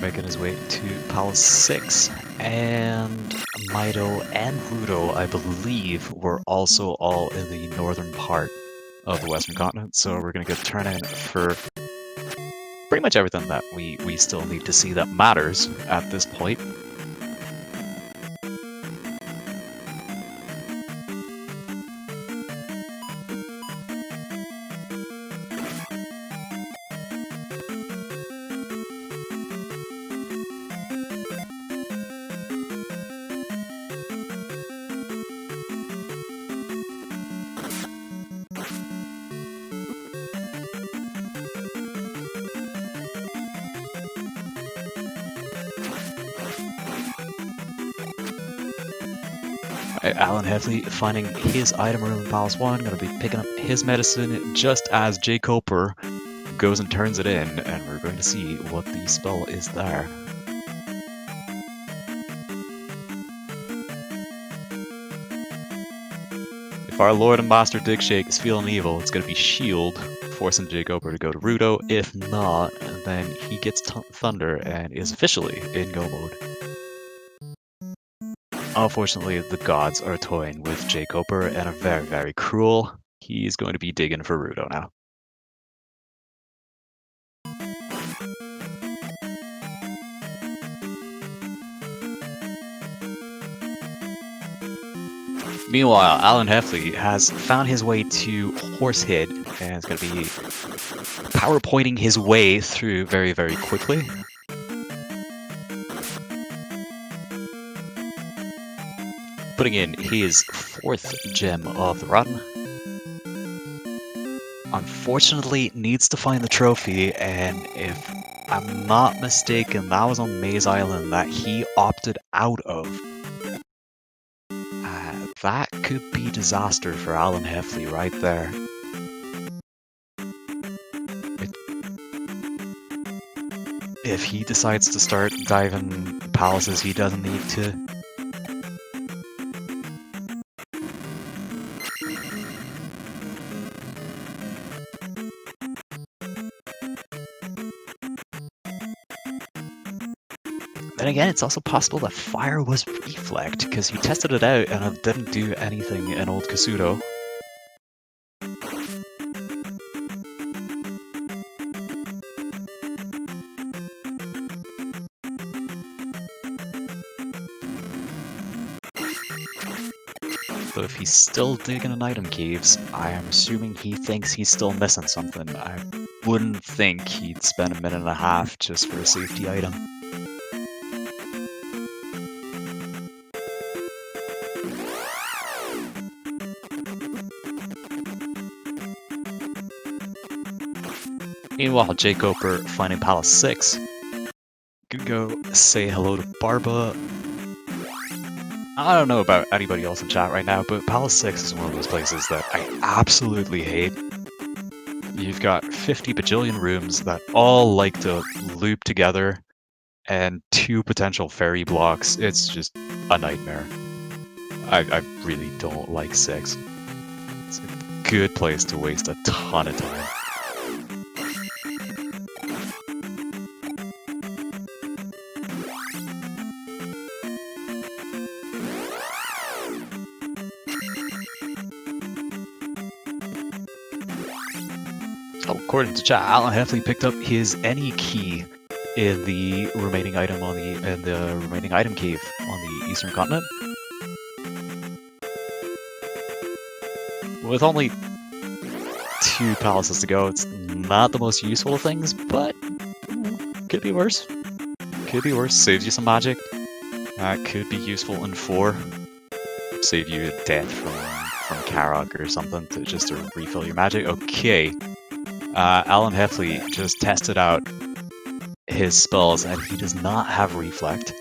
[SPEAKER 2] Making his way to Palace 6, and Mido and Rudo, I believe, were also all in the northern part of the Western continent, so we're going to get turn in for pretty much everything that we still need to see that matters at this point. TheAlanHeffley finding his item room in Palace 1, going to be picking up his medicine just as jkoper goes and turns it in, and we're going to see what the spell is there. If our Lord and Master Digshake is feeling evil, it's going to be Shield, forcing jkoper to go to Rudo. If not, then he gets Thunder and is officially in go mode. Unfortunately, the gods are toying with jkoper and are very, very cruel. He's going to be digging for Rudo now. Meanwhile, TheAlanHeffley has found his way to Horsehead and is going to be power-pointing his way through very, very quickly. Putting in his 4th gem of the run. Unfortunately, needs to find the trophy, and if I'm not mistaken, that was on Maze Island that he opted out of. That could be disaster for TheAlanHeffley right there. If he decides to start diving palaces he doesn't need to. Then again, it's also possible that fire was reflect, because he tested it out and it didn't do anything in Old Kasuto. So if he's still digging in item caves, I am assuming he thinks he's still missing something. I wouldn't think he'd spend a minute and a half just for a safety item. Meanwhile, jkoper finding Palace 6. Gonna go say hello to Barba. I don't know about anybody else in chat right now, but Palace 6 is one of those places that I absolutely hate. You've got 50 bajillion rooms that all like to loop together, and 2 potential fairy blocks. It's just a nightmare. I really don't like 6. It's a good place to waste a ton of time. According to chat, TheAlanHeffley picked up his any key in the remaining item remaining item cave on the eastern continent. With only 2 palaces to go, it's not the most useful of things, but could be worse. Could be worse. Saves you some magic. Could be useful in 4. Save you a death from Karok or something just to refill your magic. Okay. TheAlanHeffley just tested out his spells and he does not have Reflect.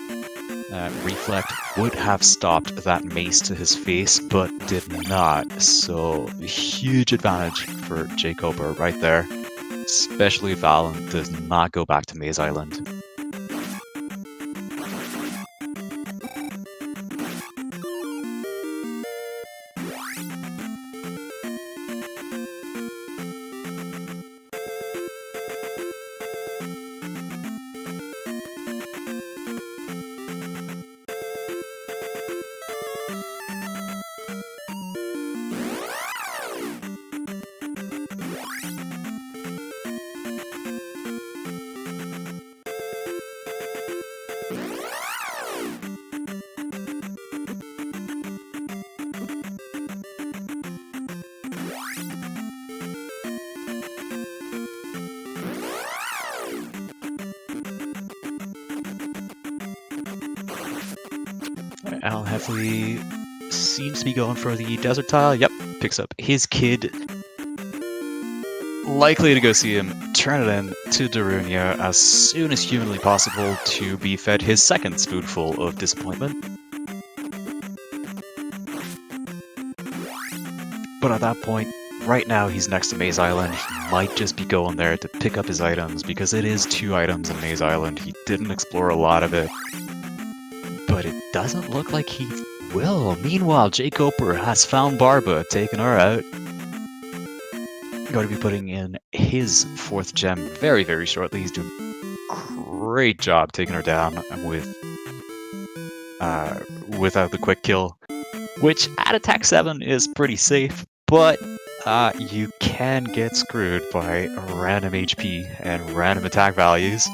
[SPEAKER 2] Reflect would have stopped that mace to his face, but did not. So, huge advantage for jkoper right there. Especially if Alan does not go back to Maze Island. TheAlanHeffley seems to be going for the desert tile. Yep, picks up his kid. Likely to go see him turn it in to Darunia as soon as humanly possible to be fed his second spoonful of disappointment. But at that point, right now he's next to Maze Island. He might just be going there to pick up his items because it is 2 items in Maze Island. He didn't explore a lot of it. But it doesn't look like he will. Meanwhile, jkoper has found Barba, taking her out. Going to be putting in his 4th gem very, very shortly. He's doing a great job taking her down without the quick kill, which at attack 7 is pretty safe, but you can get screwed by random HP and random attack values.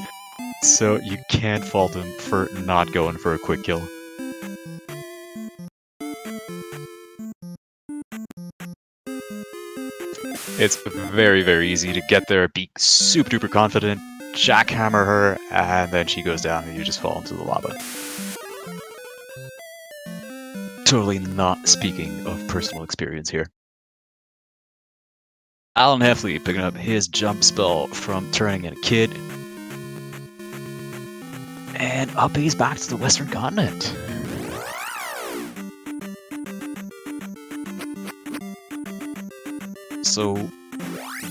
[SPEAKER 2] So you can't fault him for not going for a quick kill. It's very, very easy to get there, be super duper confident, jackhammer her, and then she goes down and you just fall into the lava. Totally not speaking of personal experience here. TheAlanHeffley picking up his jump spell from turning in a kid. And up he's back to the Western Continent. So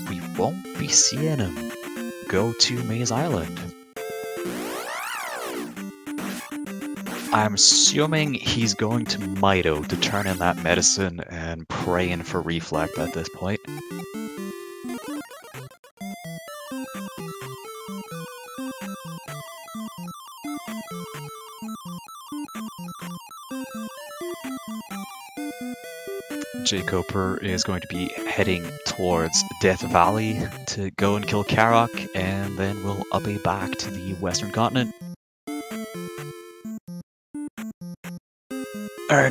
[SPEAKER 2] we won't be seeing him go to Maze Island. I'm assuming he's going to Mido to turn in that medicine and praying for Reflect at this point. jkoper is going to be heading towards Death Valley to go and kill Karok, and then we'll up a back to the Western Continent.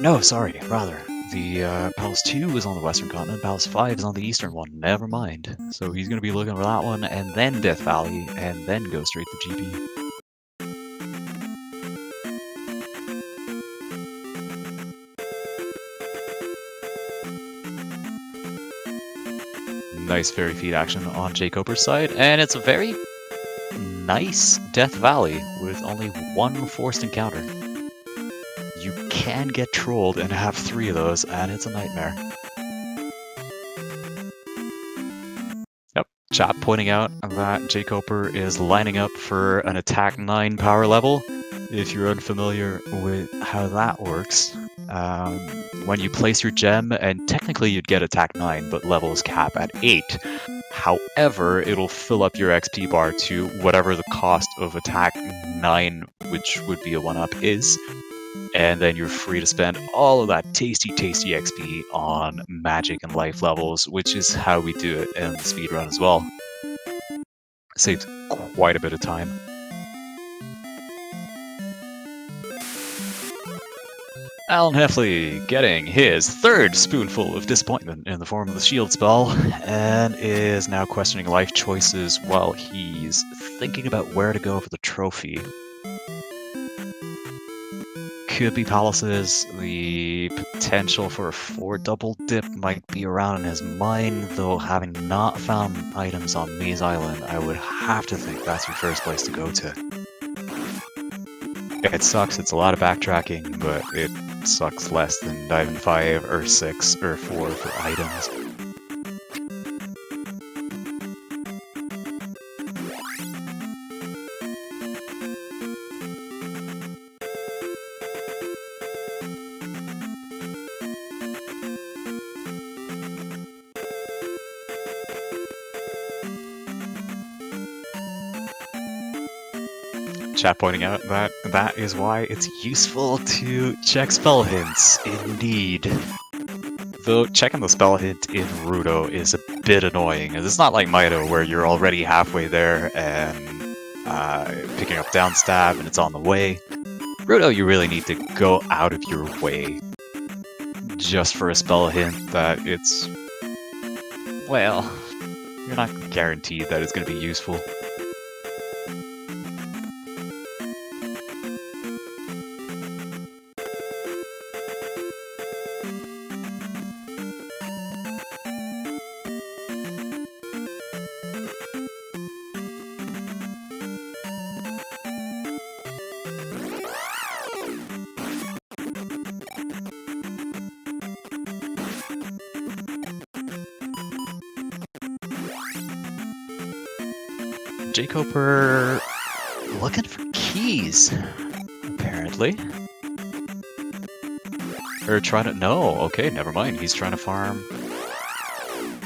[SPEAKER 2] No, sorry, rather. The Palace 2 is on the Western Continent, Palace 5 is on the Eastern one, never mind. So he's going to be looking for that one, and then Death Valley, and then go straight to GP. Nice fairy feed action on jkoper's side, and it's a very nice Death Valley with only 1 forced encounter. You can can get trolled and have 3 of those, and it's a nightmare. Yep, chat pointing out that jkoper is lining up for an attack 9 power level. If you're unfamiliar with how that works, when you place your gem, and technically you'd get attack 9, but levels cap at 8. However, it'll fill up your XP bar to whatever the cost of attack 9, which would be a 1-up, is. And then you're free to spend all of that tasty XP on magic and life levels, which is how we do it in the speedrun as well. Saves quite a bit of time. TheAlanHeffley getting his 3rd spoonful of disappointment in the form of the shield spell, and is now questioning life choices while he's thinking about where to go for the trophy. Could be palaces. The potential for a 4 double dip might be around in his mind, though having not found items on Maze Island, I would have to think that's your first place to go to. It sucks, it's a lot of backtracking, but it sucks less than diving 5 or 6 or 4 for items. Chat pointing out that that is why it's useful to check spell hints, indeed. Though checking the spell hint in Rudo is a bit annoying, as it's not like Mido where you're already halfway there and picking up down stab and it's on the way. Rudo, you really need to go out of your way just for a spell hint that it's, well, you're not guaranteed that it's going to be useful. jkoper looking for keys, apparently. Or trying to, no, okay, never mind, he's trying to farm.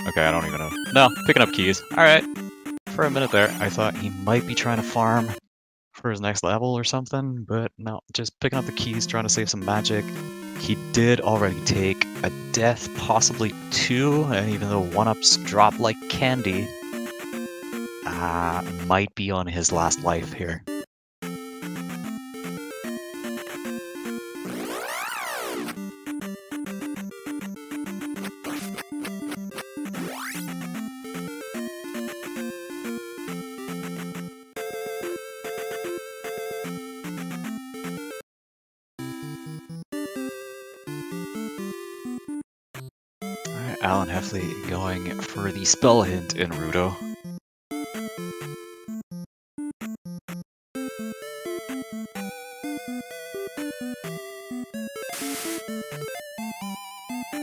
[SPEAKER 2] Okay, I don't even know. No, picking up keys, alright. For a minute there, I thought he might be trying to farm for his next level or something, but no, just picking up the keys, trying to save some magic. He did already take a death, possibly 2, and even though 1-ups drop like candy, might be on his last life here. Alright, TheAlanHeffley going for the spell hint in Rudo.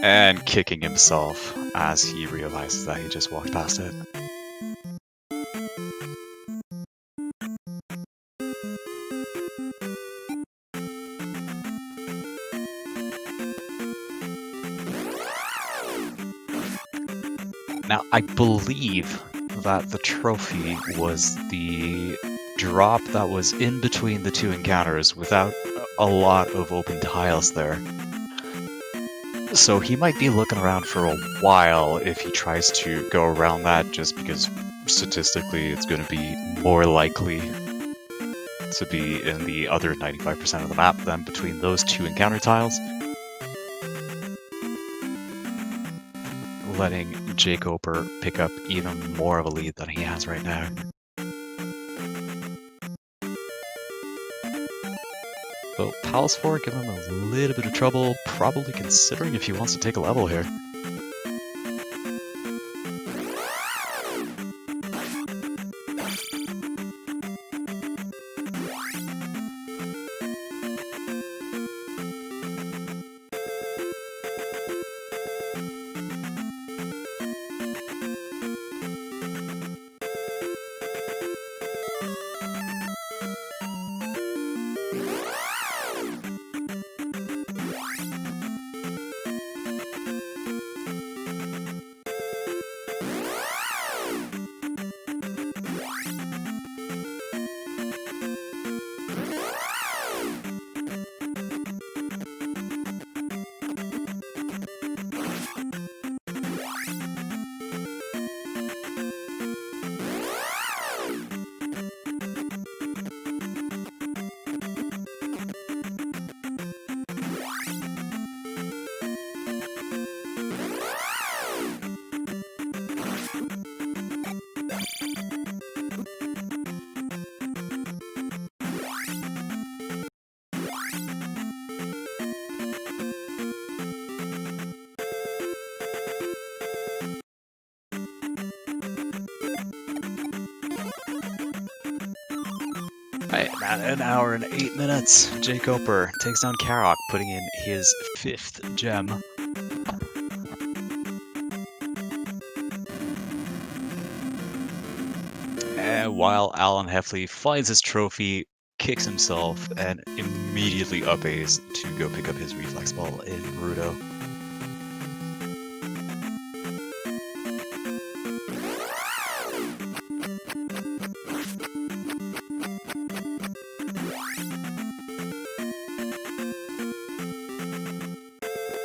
[SPEAKER 2] And kicking himself as he realizes that he just walked past it. Now, I believe that the trophy was the drop that was in between the 2 encounters without a lot of open tiles there. So he might be looking around for a while if he tries to go around that, just because statistically it's going to be more likely to be in the other 95% of the map than between those 2 encounter tiles. Letting jkoper pick up even more of a lead than he has right now. But Palace 4 giving him a little bit of trouble, probably considering if he wants to take a level here. At 1 hour and 8 minutes, jkoper takes down Karok, putting in his 5th gem. And while TheAlanHeffley finds his trophy, kicks himself, and immediately up-A's to go pick up his reflex ball in Naruto.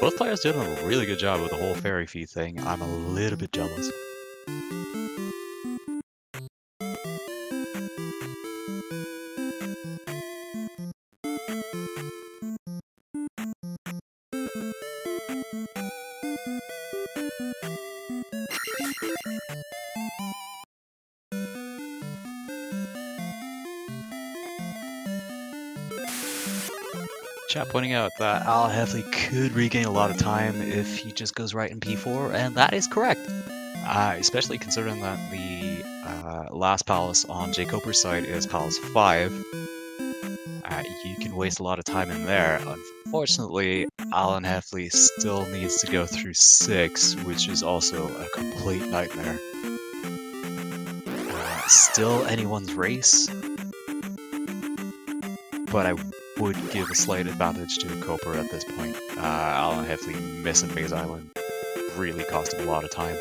[SPEAKER 2] Both players did a really good job with the whole fairy fee thing. I'm a little bit jealous. Chat pointing out that TheAlanHeffley could regain a lot of time if he just goes right in P4, and that is correct. Especially considering that the last palace on jkoper's side is Palace 5. You can waste a lot of time in there. Unfortunately, TheAlanHeffley still needs to go through 6, which is also a complete nightmare. Still anyone's race, but I would give a slight advantage to jkoper at this point. TheAlanHeffley missing Maze Island really cost him a lot of time.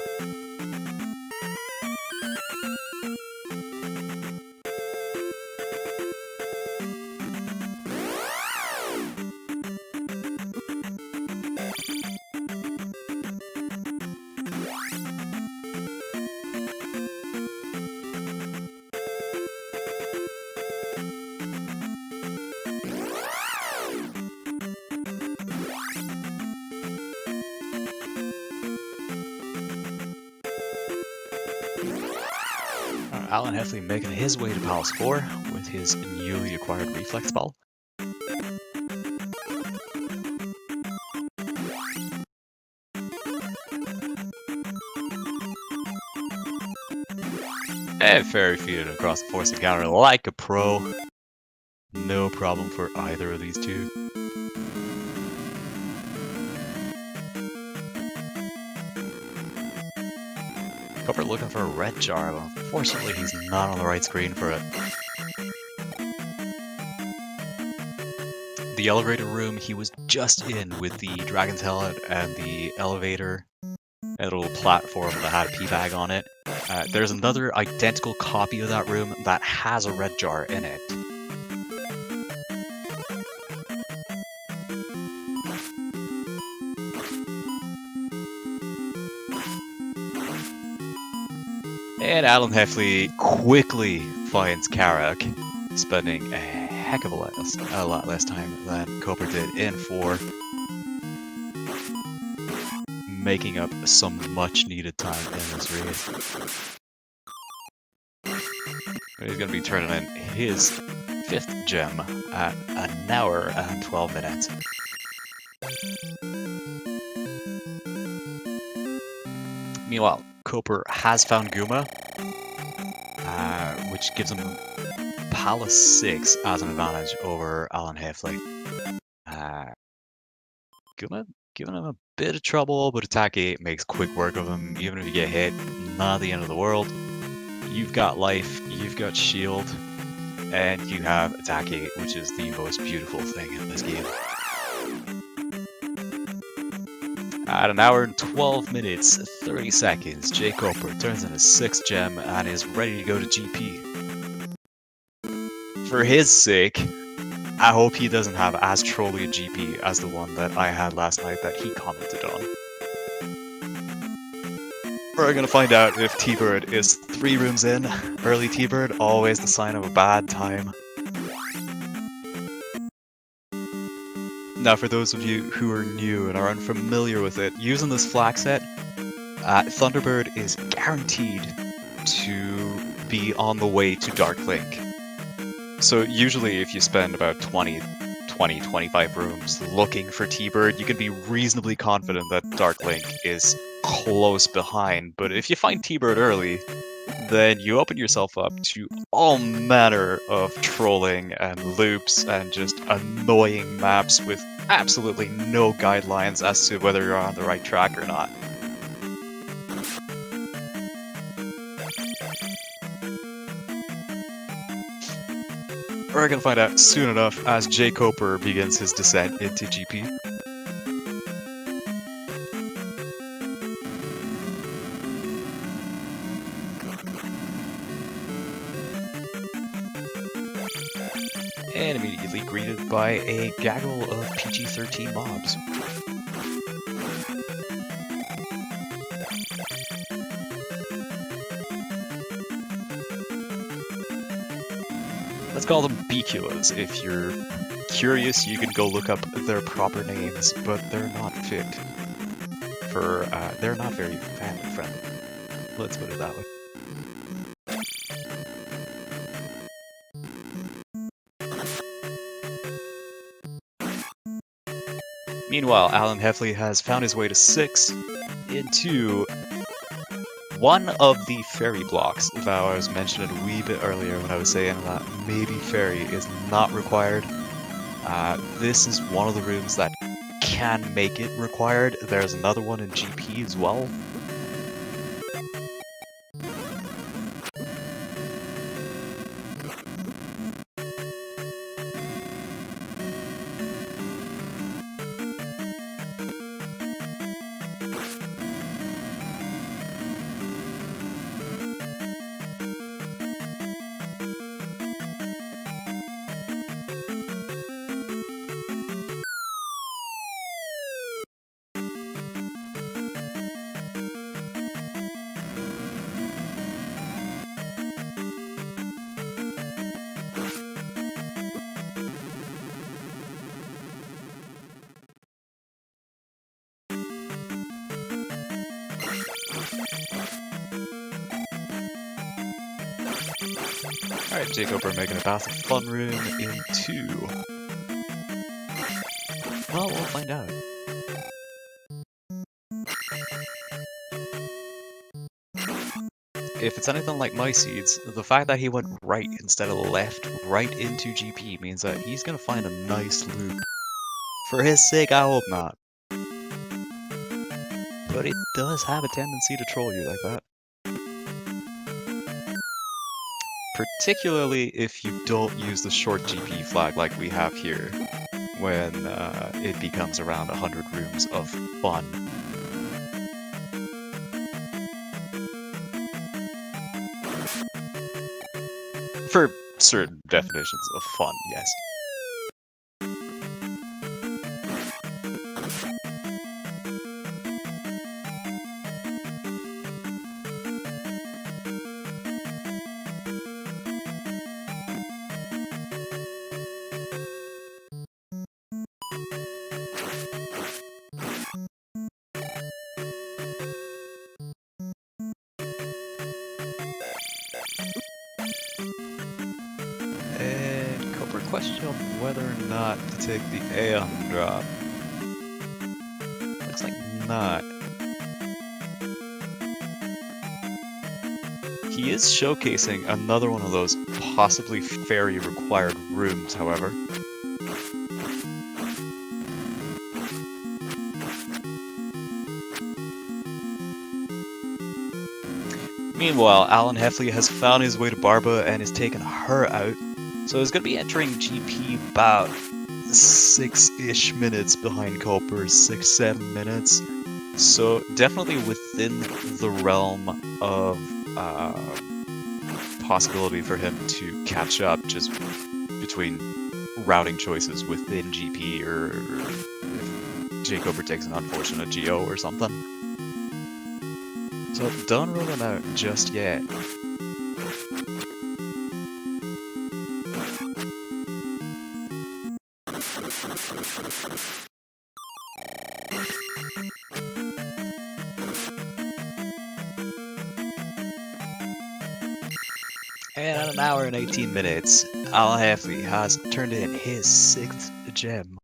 [SPEAKER 2] TheAlanHeffley making his way to Palace 4 with his newly acquired reflex ball. And fairy feeding across the force encounter like a pro. No problem for either of these two. jkoper looking for a red jar, but unfortunately he's not on the right screen for it. The elevator room he was just in with the dragon's head and the elevator, a little platform that had a pea bag on it. There's another identical copy of that room that has a red jar in it. And TheAlanHeffley quickly finds Karok, spending a heck of a lot less time than jkoper did in 4, making up some much needed time in this race. He's going to be turning in his 5th gem at 1 hour and 12 minutes. Meanwhile, jkoper has found Guma, which gives him Palace 6 as an advantage over TheAlanHeffley. Guma giving him a bit of trouble, but attack 8 makes quick work of him. Even if you get hit, not the end of the world. You've got life, you've got shield, and you have attack 8, which is the most beautiful thing in this game. At 1 hour and 12 minutes, 30 seconds, jkoper turns in his 6th gem and is ready to go to GP. For his sake, I hope he doesn't have as trolly a GP as the one that I had last night that he commented on. We're gonna find out if T-Bird is 3 rooms in. Early T-Bird, always the sign of a bad time. Now, for those of you who are new and are unfamiliar with it, using this flak set, Thunderbird is guaranteed to be on the way to Dark Link. So usually if you spend about 25 rooms looking for T-Bird, you can be reasonably confident that Dark Link is close behind. But if you find T-Bird early, then you open yourself up to all manner of trolling and loops and just annoying maps with absolutely no guidelines as to whether you're on the right track or not. We're gonna find out soon enough as jkoper begins his descent into GP. And immediately greeted by a gaggle of PG-13 mobs. Let's call them Biculas. If you're curious, you can go look up their proper names, but they're not fit for, they're not very family friendly. Let's put it that way. Meanwhile, TheAlanHeffley has found his way to 6 into one of the fairy blocks that I was mentioning a wee bit earlier when I was saying that maybe fairy is not required. This is one of the rooms that can make it required. There's another one in GP as well. Alright, jkoper making a path of fun room in 2. Well, we'll find out. If it's anything like my seeds, the fact that he went right instead of left right into GP means that he's gonna find a nice loop. For his sake, I hope not. But it does have a tendency to troll you like that. Particularly if you don't use the short GP flag like we have here, when it becomes around 100 rooms of fun. For certain definitions of fun, yes. And Cooper question on whether or not to take the Aeon drop. Looks like not. He is showcasing another one of those possibly fairy required rooms, however. Meanwhile, TheAlanHeffley has found his way to Barba and has taken her out. So he's going to be entering GP about 6-ish minutes behind Cooper, 6-7 minutes. So definitely within the realm of possibility for him to catch up just between routing choices within GP or if jkoper takes an unfortunate GO or something. So don't rule him out just yet. And at 1 hour and 18 minutes, TheAlanHeffley has turned in his 6th gem.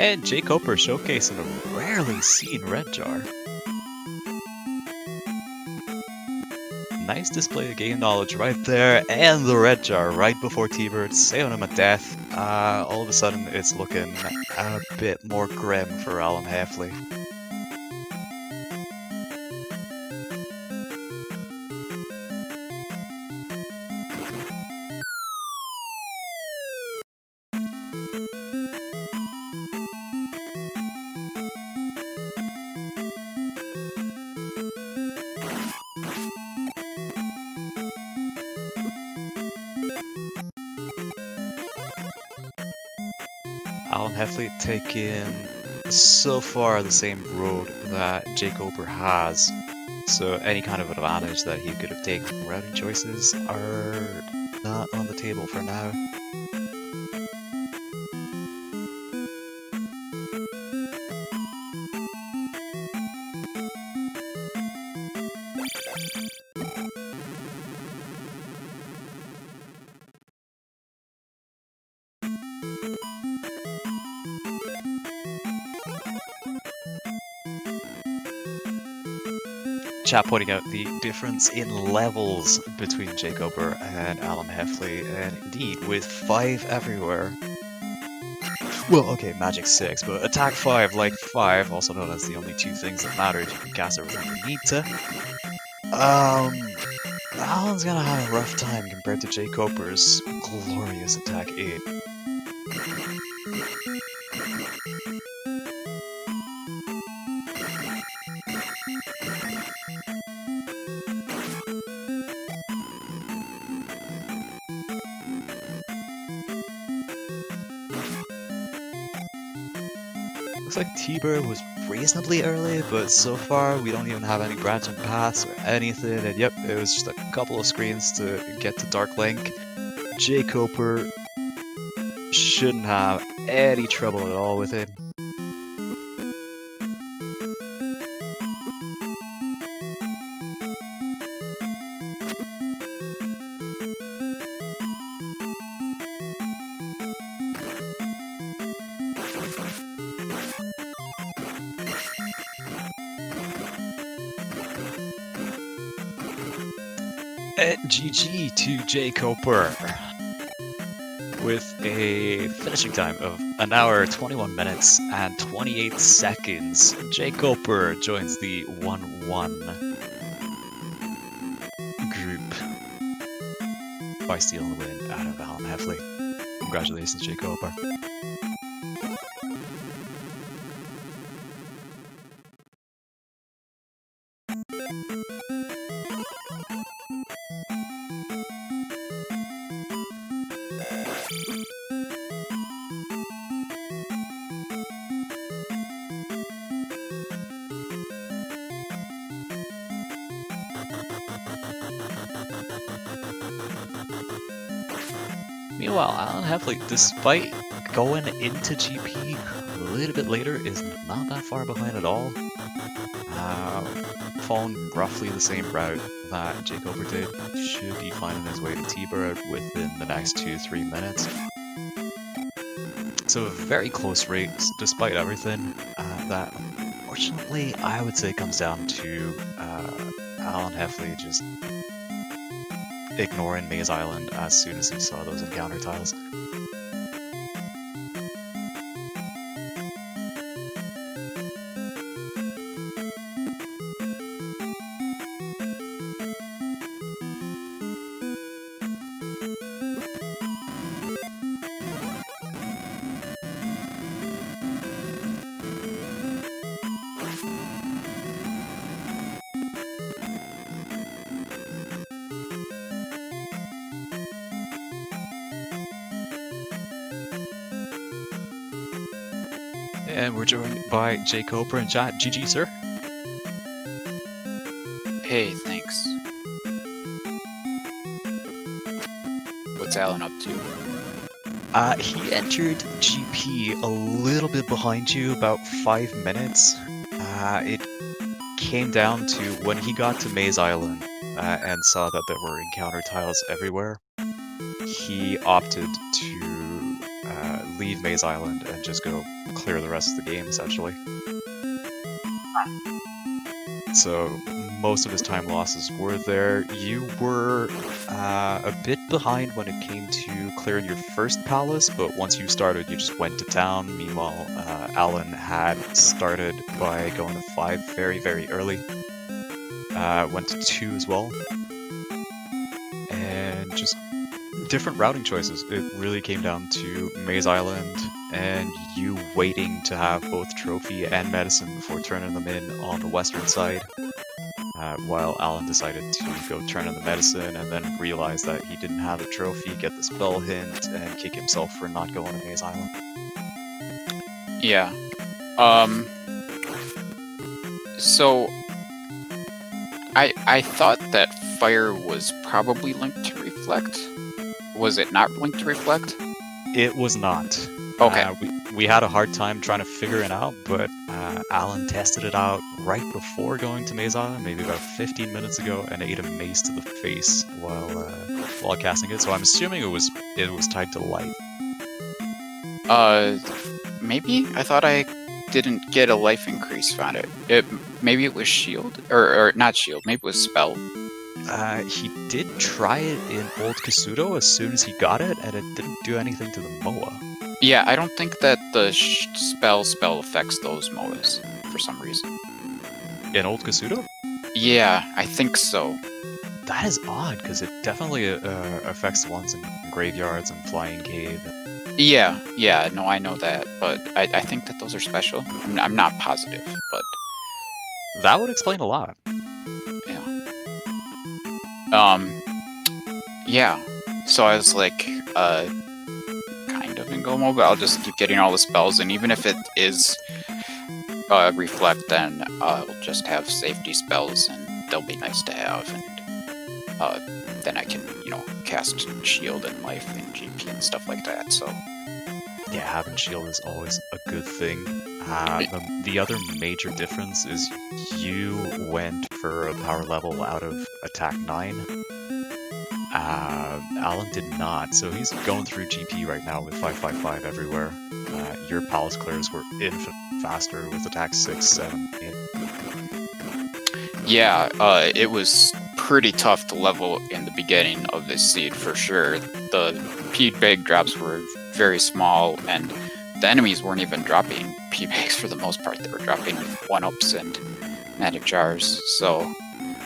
[SPEAKER 2] And jkoper showcasing a rarely seen red jar. Nice display of game knowledge right there, and the red jar right before T-Bird saving him a death. All of a sudden, it's looking a bit more grim for TheAlanHeffley. TheAlanHeffley taking so far the same road that jkoper has, so any kind of advantage that he could have taken from routing choices are not on the table for now. Chat pointing out the difference in levels between jkoper and TheAlanHeffley, and indeed with 5 everywhere. Well, okay, magic 6, but attack 5, like 5, also known as the only 2 things that matter if you can cast everything you need to. Alan's gonna have a rough time compared to jkoper's glorious attack 8. Looks like T-Bird was reasonably early, but so far we don't even have any branching paths or anything, and yep, it was just a couple of screens to get to Dark Link. jkoper shouldn't have any trouble at all with it. GG to jkoper with a finishing time of 1 hour, 21 minutes, and 28 seconds. jkoper joins the 1-1 group by stealing the win out of TheAlanHeffley. Congratulations, jkoper. Meanwhile, TheAlanHeffley, despite going into GP a little bit later, is not that far behind at all. Following roughly the same route that jkoper did, should be finding his way to T-Bird within the next 2-3 minutes. So a very close race, despite everything. That unfortunately, I would say, comes down to TheAlanHeffley just ignoring Maze Island as soon as he saw those encounter tiles. And we're joined by jkoper and chat. GG, sir.
[SPEAKER 3] Hey, thanks. What's Alan up to?
[SPEAKER 2] He entered GP a little bit behind you, about 5 minutes. It came down to when he got to Maze Island and saw that there were encounter tiles everywhere. He opted to leave Maze Island and just go clear the rest of the game, essentially. So most of his time losses were there. You were a bit behind when it came to clearing your first palace, but once you started, you just went to town. Meanwhile, Alan had started by going to 5 very, very early. Went to 2 as well. And just different routing choices. It really came down to Maze Island and you waiting to have both trophy and medicine before turning them in on the western side, while Alan decided to go turn in the medicine and then realize that he didn't have a trophy, get the spell hint, and kick himself for not going to Maze Island.
[SPEAKER 3] Yeah. So I thought that fire was probably linked to reflect. Was it not linked to reflect?
[SPEAKER 2] It was not.
[SPEAKER 3] Okay.
[SPEAKER 2] We had a hard time trying to figure it out, but Alan tested it out right before going to Maze Island, maybe about 15 minutes ago, and ate a mace to the face while casting it. So I'm assuming it was tied to light.
[SPEAKER 3] Maybe? I thought I didn't get a life increase on it. Maybe it was shield? Or not shield, maybe it was spell.
[SPEAKER 2] He did try it in Old Kasuto as soon as he got it, and it didn't do anything to the MOA.
[SPEAKER 3] Yeah, I don't think that the spell affects those MOAs for some reason.
[SPEAKER 2] In Old Kasuto?
[SPEAKER 3] Yeah, I think so.
[SPEAKER 2] That is odd, because it definitely affects the ones in graveyards and Flying Cave.
[SPEAKER 3] Yeah, no, I know that, but I think that those are special. I'm not positive, but...
[SPEAKER 2] That would explain a lot.
[SPEAKER 3] Yeah. So I was like, kind of in go mode, but I'll just keep getting all the spells, and even if it is reflect, then I'll just have safety spells, and they'll be nice to have, and then I can, cast shield and life and GP and stuff like that, so...
[SPEAKER 2] Yeah, having shield is always a good thing. The other major difference is you went for a power level out of attack 9. Alan did not, so he's going through GP right now with 555 everywhere. Your palace clears were infinite faster with attack 6, 7, 8.
[SPEAKER 3] Yeah, it was pretty tough to level in the beginning of this seed for sure. The P-Bag drops were very small, and the enemies weren't even dropping P-Bags for the most part. They were dropping 1-ups and magic jars, so...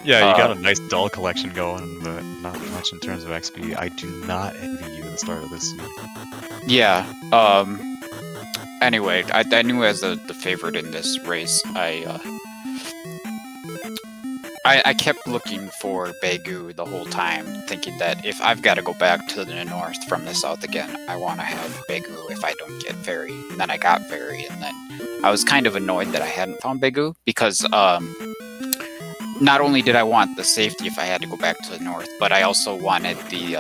[SPEAKER 2] Yeah, you got a nice doll collection going, but not much in terms of XP. I do not envy you at the start of this seed.
[SPEAKER 3] Yeah, anyway, I knew as the favorite in this race, I kept looking for Begu the whole time, thinking that if I've got to go back to the north from the south again, I want to have Begu if I don't get Fairy. And then I got Fairy, and then I was kind of annoyed that I hadn't found Begu, because not only did I want the safety if I had to go back to the north, but I also wanted the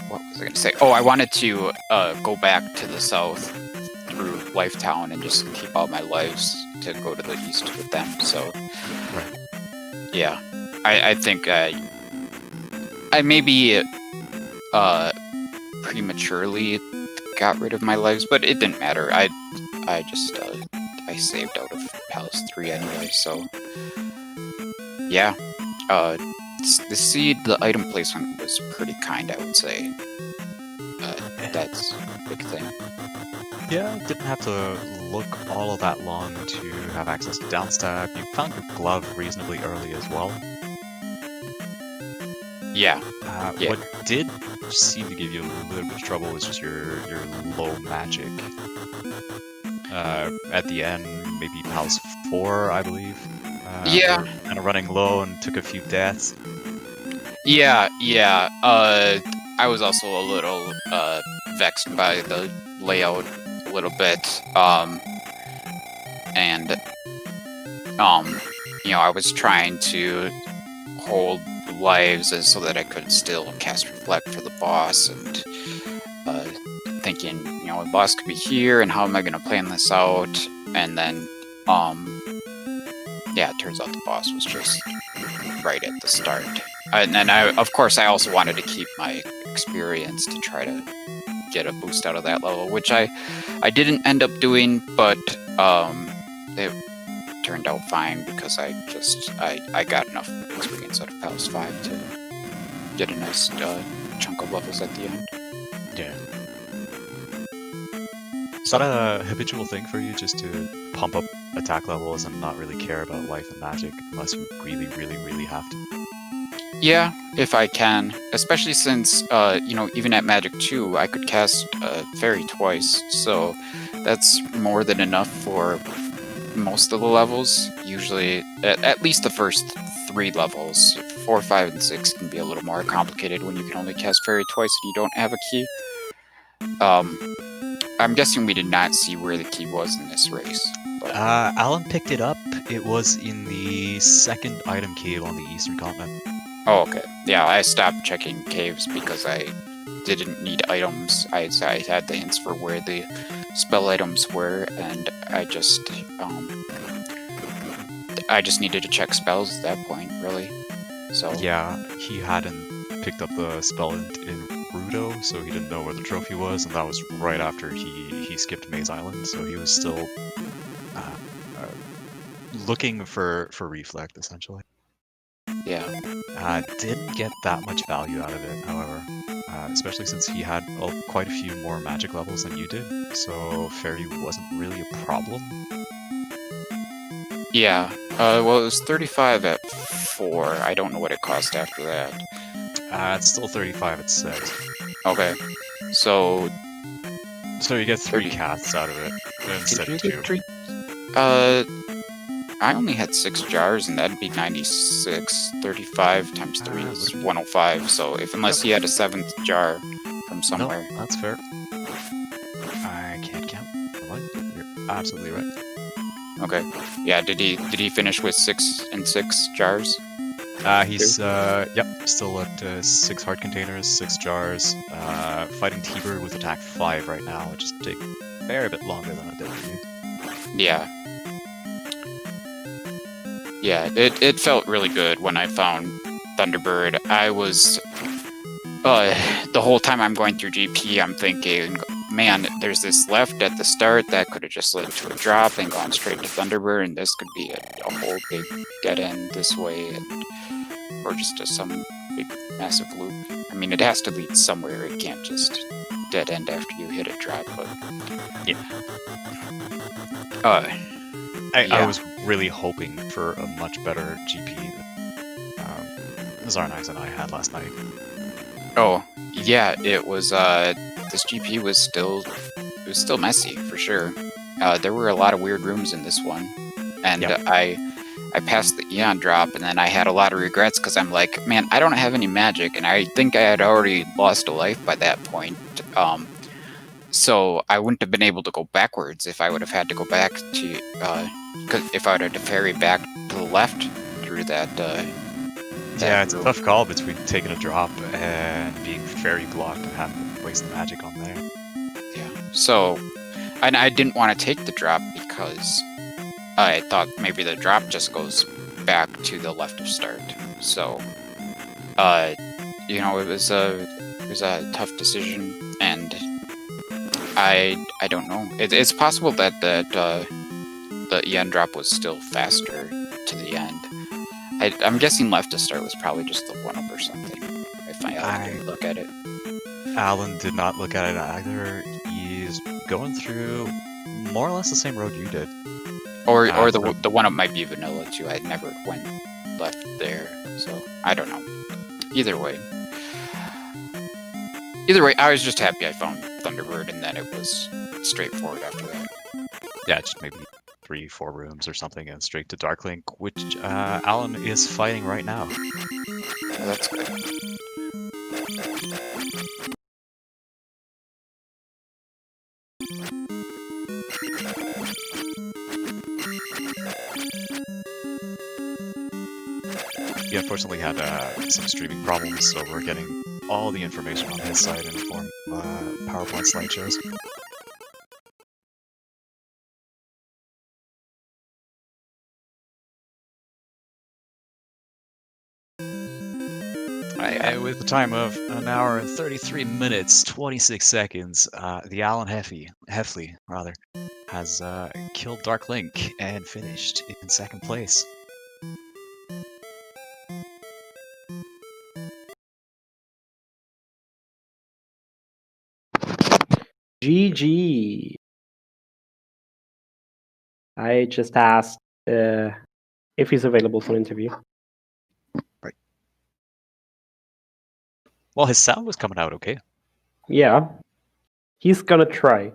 [SPEAKER 3] what was I going to say? Oh, I wanted to go back to the south through Lifetown and just keep all my lives to go to the east with them. So,
[SPEAKER 2] right.
[SPEAKER 3] Yeah, I think I maybe prematurely got rid of my lives, but it didn't matter. I just I saved out of Palace 3 anyway. So, yeah. The seed, the item placement was pretty kind, I would say. That's a big thing.
[SPEAKER 2] Yeah, didn't have to look all of that long to have access to downstab. You found your glove reasonably early as well.
[SPEAKER 3] Yeah.
[SPEAKER 2] What did seem to give you a little bit of trouble was just your low magic. At the end, maybe Palace 4, I believe.
[SPEAKER 3] Yeah.
[SPEAKER 2] Kind of running low and took a few deaths.
[SPEAKER 3] Yeah. I was also a little vexed by the layout a little bit. I was trying to hold lives so that I could still cast Reflect for the boss, and thinking, the boss could be here, and how am I going to plan this out? And then, it turns out the boss was just right at the start. And then, of course, I also wanted to keep my experience to try to get a boost out of that level, which I didn't end up doing, but it turned out fine because I got enough experience out of Palace 5 to get a nice chunk of levels at the end.
[SPEAKER 2] Yeah. Is that a habitual thing for you, just to pump up attack levels and not really care about life and magic unless you really, really, really have to?
[SPEAKER 3] Yeah, if I can. Especially since, even at Magic 2, I could cast Fairy twice, so that's more than enough for most of the levels. Usually, at least the first 3 levels. 4, 5, and 6 can be a little more complicated when you can only cast Fairy twice and you don't have a key. I'm guessing we did not see where the key was in this race. But...
[SPEAKER 2] Alan picked it up. It was in the second item cave on the eastern continent.
[SPEAKER 3] Oh, okay. Yeah, I stopped checking caves because I didn't need items. I had the hints for where the spell items were, and I just needed to check spells at that point, really. So
[SPEAKER 2] yeah, he hadn't picked up the spell in Rudo, so he didn't know where the trophy was, and that was right after he skipped Maze Island, so he was still looking for Reflect, essentially.
[SPEAKER 3] Yeah.
[SPEAKER 2] Didn't get that much value out of it, however, especially since he had quite a few more magic levels than you did, so Fairy wasn't really a problem.
[SPEAKER 3] Yeah, well, it was 35 at 4. I don't know what it cost after that.
[SPEAKER 2] It's still 35 at 6.
[SPEAKER 3] Okay, so
[SPEAKER 2] you get 3 casts out of it instead of 2.
[SPEAKER 3] I only had 6 jars, and that'd be 96. 35 times 3 is 105, so unless he had a 7th jar from somewhere.
[SPEAKER 2] No, that's fair. I can't count. You're absolutely right.
[SPEAKER 3] Okay. Yeah, did he finish with 6 and 6 jars?
[SPEAKER 2] He's still at 6 heart containers, 6 jars, fighting T-Bird with attack 5 right now, which is take a fair bit longer than it did for you.
[SPEAKER 3] Yeah. Yeah, it felt really good when I found Thunderbird. I was the whole time I'm going through GP, I'm thinking, man, there's this left at the start that could have just led to a drop and gone straight to Thunderbird, and this could be a whole big dead end this way, or just some big massive loop. I mean, it has to lead somewhere. It can't just dead end after you hit a drop. But
[SPEAKER 2] yeah. I was really hoping for a much better GP than Zarnax and I had last night.
[SPEAKER 3] Oh, yeah, it was, this GP was still messy, for sure. There were a lot of weird rooms in this one, and yep. I passed the Eon drop, and then I had a lot of regrets, because I'm like, man, I don't have any magic, and I think I had already lost a life by that point, so I wouldn't have been able to go backwards if I would have had to go back to, if I would have to ferry back to the left through that,
[SPEAKER 2] yeah, it's a tough call between taking a drop and being fairy blocked and having to waste the magic on there.
[SPEAKER 3] Yeah, so, and I didn't want to take the drop because I thought maybe the drop just goes back to the left of start. So, it was a tough decision, and I don't know. It's possible that the Eon drop was still faster to the end. I'm guessing left to start was probably just the 1-up or something, if I didn't look at it.
[SPEAKER 2] Alan did not look at it either. He's going through more or less the same road you did.
[SPEAKER 3] Or the 1-up might be vanilla too. I never went left there, so I don't know. Either way, I was just happy I found Thunderbird, and then it was straightforward after that.
[SPEAKER 2] Yeah, just maybe 3-4 rooms or something, and straight to Darklink, which Alan is fighting right now.
[SPEAKER 3] Yeah, that's good.
[SPEAKER 2] He unfortunately had some streaming problems, so we're getting all the information on his side in the form of PowerPoint slideshows. with a time of 1 hour and 33 minutes, 26 seconds, TheAlanHeffley has killed Dark Link and finished in second place.
[SPEAKER 1] GG. I just asked if he's available for an interview.
[SPEAKER 2] Right. Well, his sound was coming out okay.
[SPEAKER 1] Yeah. He's gonna try.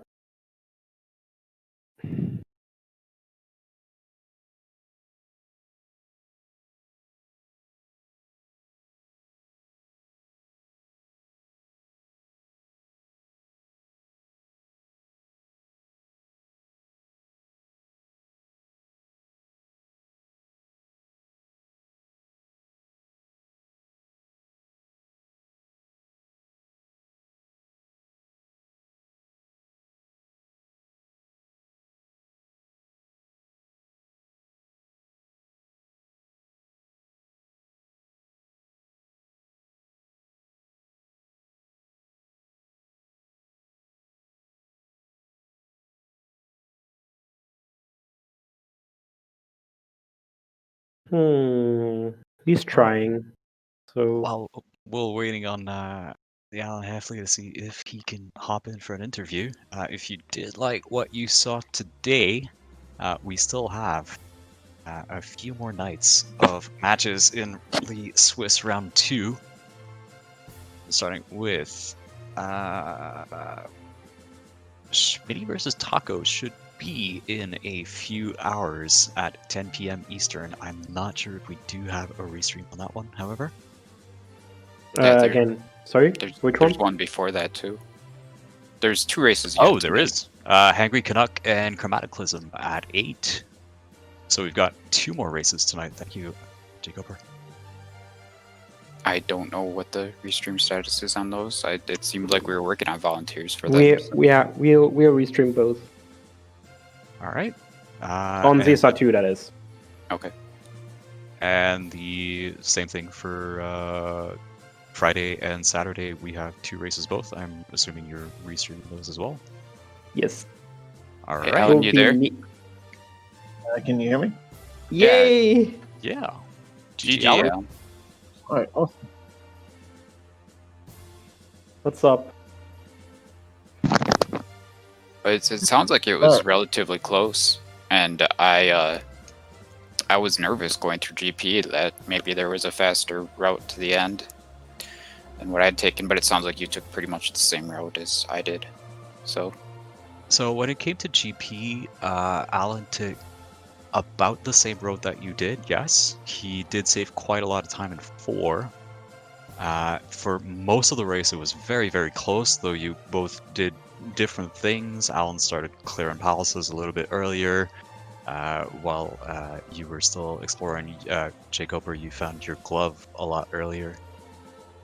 [SPEAKER 1] He's trying. So
[SPEAKER 2] While we're waiting on TheAlanHeffley to see if he can hop in for an interview, if you did like what you saw today, we still have a few more nights of matches in the Swiss round 2, starting with Schmitty versus Taco should be in a few hours at 10 p.m. Eastern. I'm not sure if we do have a restream on that one, however.
[SPEAKER 1] again, sorry, which one?
[SPEAKER 3] There's one before that too. There's 2 races.
[SPEAKER 2] Oh, there is. Hangry Canuck and Chromaticalism at 8. So we've got 2 more races tonight. Thank you, jkoper.
[SPEAKER 3] I don't know what the restream status is on those. It seemed like we were working on volunteers for that.
[SPEAKER 1] We'll restream both.
[SPEAKER 2] All right.
[SPEAKER 1] On ZSR2, that is.
[SPEAKER 3] Okay.
[SPEAKER 2] And the same thing for Friday and Saturday. We have 2 races both. I'm assuming you're restreaming those as well.
[SPEAKER 1] Yes.
[SPEAKER 2] All
[SPEAKER 3] Hey,
[SPEAKER 2] right.
[SPEAKER 3] Alan, you there?
[SPEAKER 4] Can you hear me?
[SPEAKER 1] Yay!
[SPEAKER 2] Yeah.
[SPEAKER 3] GG,
[SPEAKER 2] Alan.
[SPEAKER 3] Alan.
[SPEAKER 4] All right. Awesome.
[SPEAKER 1] What's up?
[SPEAKER 3] It sounds like it was relatively close, and I was nervous going through GP that maybe there was a faster route to the end than what I'd taken, but it sounds like you took pretty much the same route as I did. So
[SPEAKER 2] when it came to GP, Alan took about the same road that you did, yes. He did save quite a lot of time in 4. For most of the race, it was very, very close, though you both did different things. Alan started clearing palaces a little bit earlier, while you were still exploring. jkoper, you found your glove a lot earlier,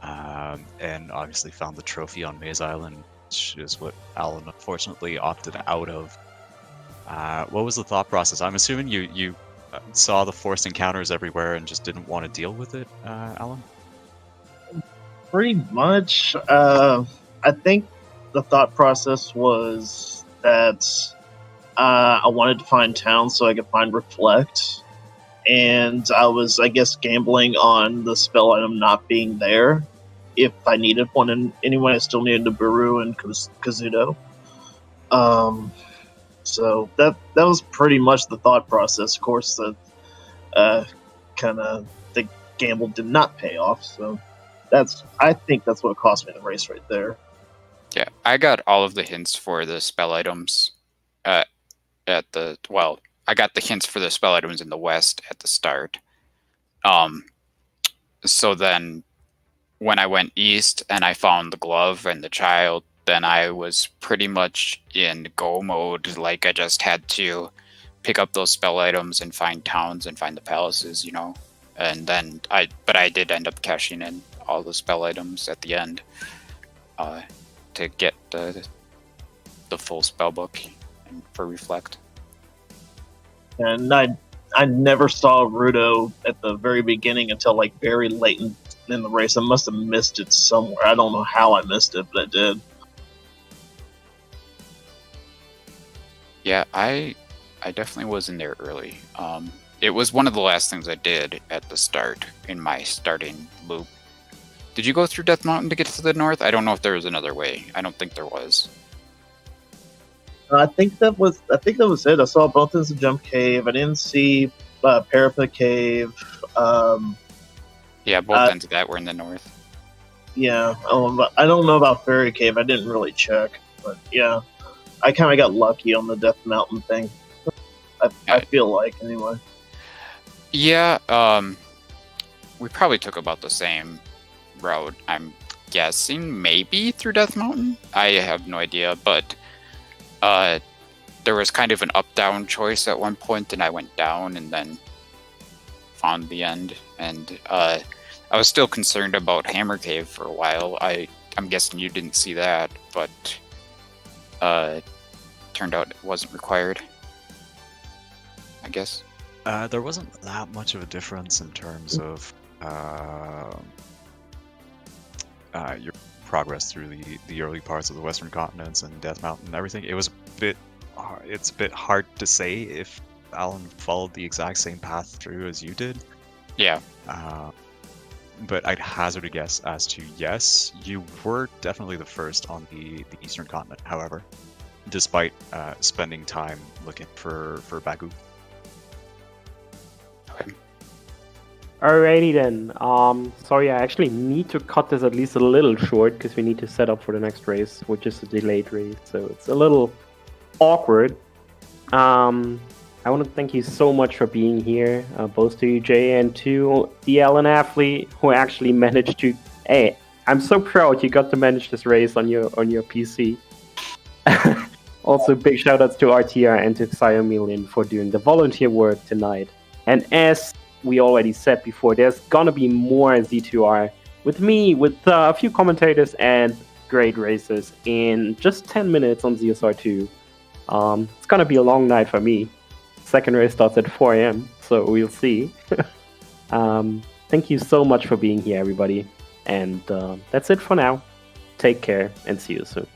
[SPEAKER 2] and obviously found the trophy on Maze Island, which is what Alan unfortunately opted out of. What was the thought process? I'm assuming you saw the forced encounters everywhere and just didn't want to deal with it, Alan?
[SPEAKER 4] Pretty much. I think the thought process was that I wanted to find towns so I could find Reflect. And I was, I guess, gambling on the spell item not being there. If I needed one, and anyway, I still needed the Baru and Kazuto. So that was pretty much the thought process. Of course, the gamble did not pay off. So I think that's what cost me the race right there.
[SPEAKER 3] yeah, I got all of the hints for the spell items I got the hints for the spell items in the west at the start. So then when I went east and I found the glove and the child, then I was pretty much in go mode. Like, I just had to pick up those spell items and find towns and find the palaces, and then I did end up cashing in all the spell items at the end to get the full spell book for Reflect.
[SPEAKER 4] And I never saw Rudo at the very beginning until like very late in in the race. I must have missed it somewhere. I don't know how I missed it, but I did.
[SPEAKER 3] Yeah, I definitely was in there early. It was one of the last things I did at the start in my starting loop. Did you go through Death Mountain to get to the north? I don't know if there was another way. I don't think there was.
[SPEAKER 4] I think that was it. I saw both ends of Jump Cave. I didn't see Parapet Cave.
[SPEAKER 3] Yeah, both ends of that were in the north.
[SPEAKER 4] Yeah, I don't know about Fairy Cave. I didn't really check, but yeah, I kind of got lucky on the Death Mountain thing. I feel like anyway.
[SPEAKER 3] Yeah, we probably took about the same route. I'm guessing maybe through Death Mountain. I have no idea, but there was kind of an up-down choice at one point, and I went down and then found the end. And I was still concerned about Hammer Cave for a while. I'm guessing you didn't see that, but turned out it wasn't required, I guess.
[SPEAKER 2] There wasn't that much of a difference in terms of your progress through the early parts of the Western continents and Death Mountain and everything. It was it's a bit hard to say if Alan followed the exact same path through as you did.
[SPEAKER 3] Yeah.
[SPEAKER 2] But I'd hazard a guess as to yes, you were definitely the first on the Eastern continent, however, despite spending time looking for Bagu.
[SPEAKER 3] Okay.
[SPEAKER 1] Alrighty then. Sorry, I actually need to cut this at least a little short because we need to set up for the next race, which is a delayed race. So it's a little awkward. I want to thank you so much for being here, both to you, Jay, and to TheAlanHeffley, who actually managed to. Hey, I'm so proud you got to manage this race on your PC. Also, big shoutouts to RTR and to Xiomilian for doing the volunteer work tonight. And as we already said before, there's gonna be more Z2R with me, with a few commentators and great races in just 10 minutes on ZSR2. It's gonna be a long night for me. Second race starts at 4 a.m., so we'll see. Thank you so much for being here, everybody. And that's it for now. Take care and see you soon.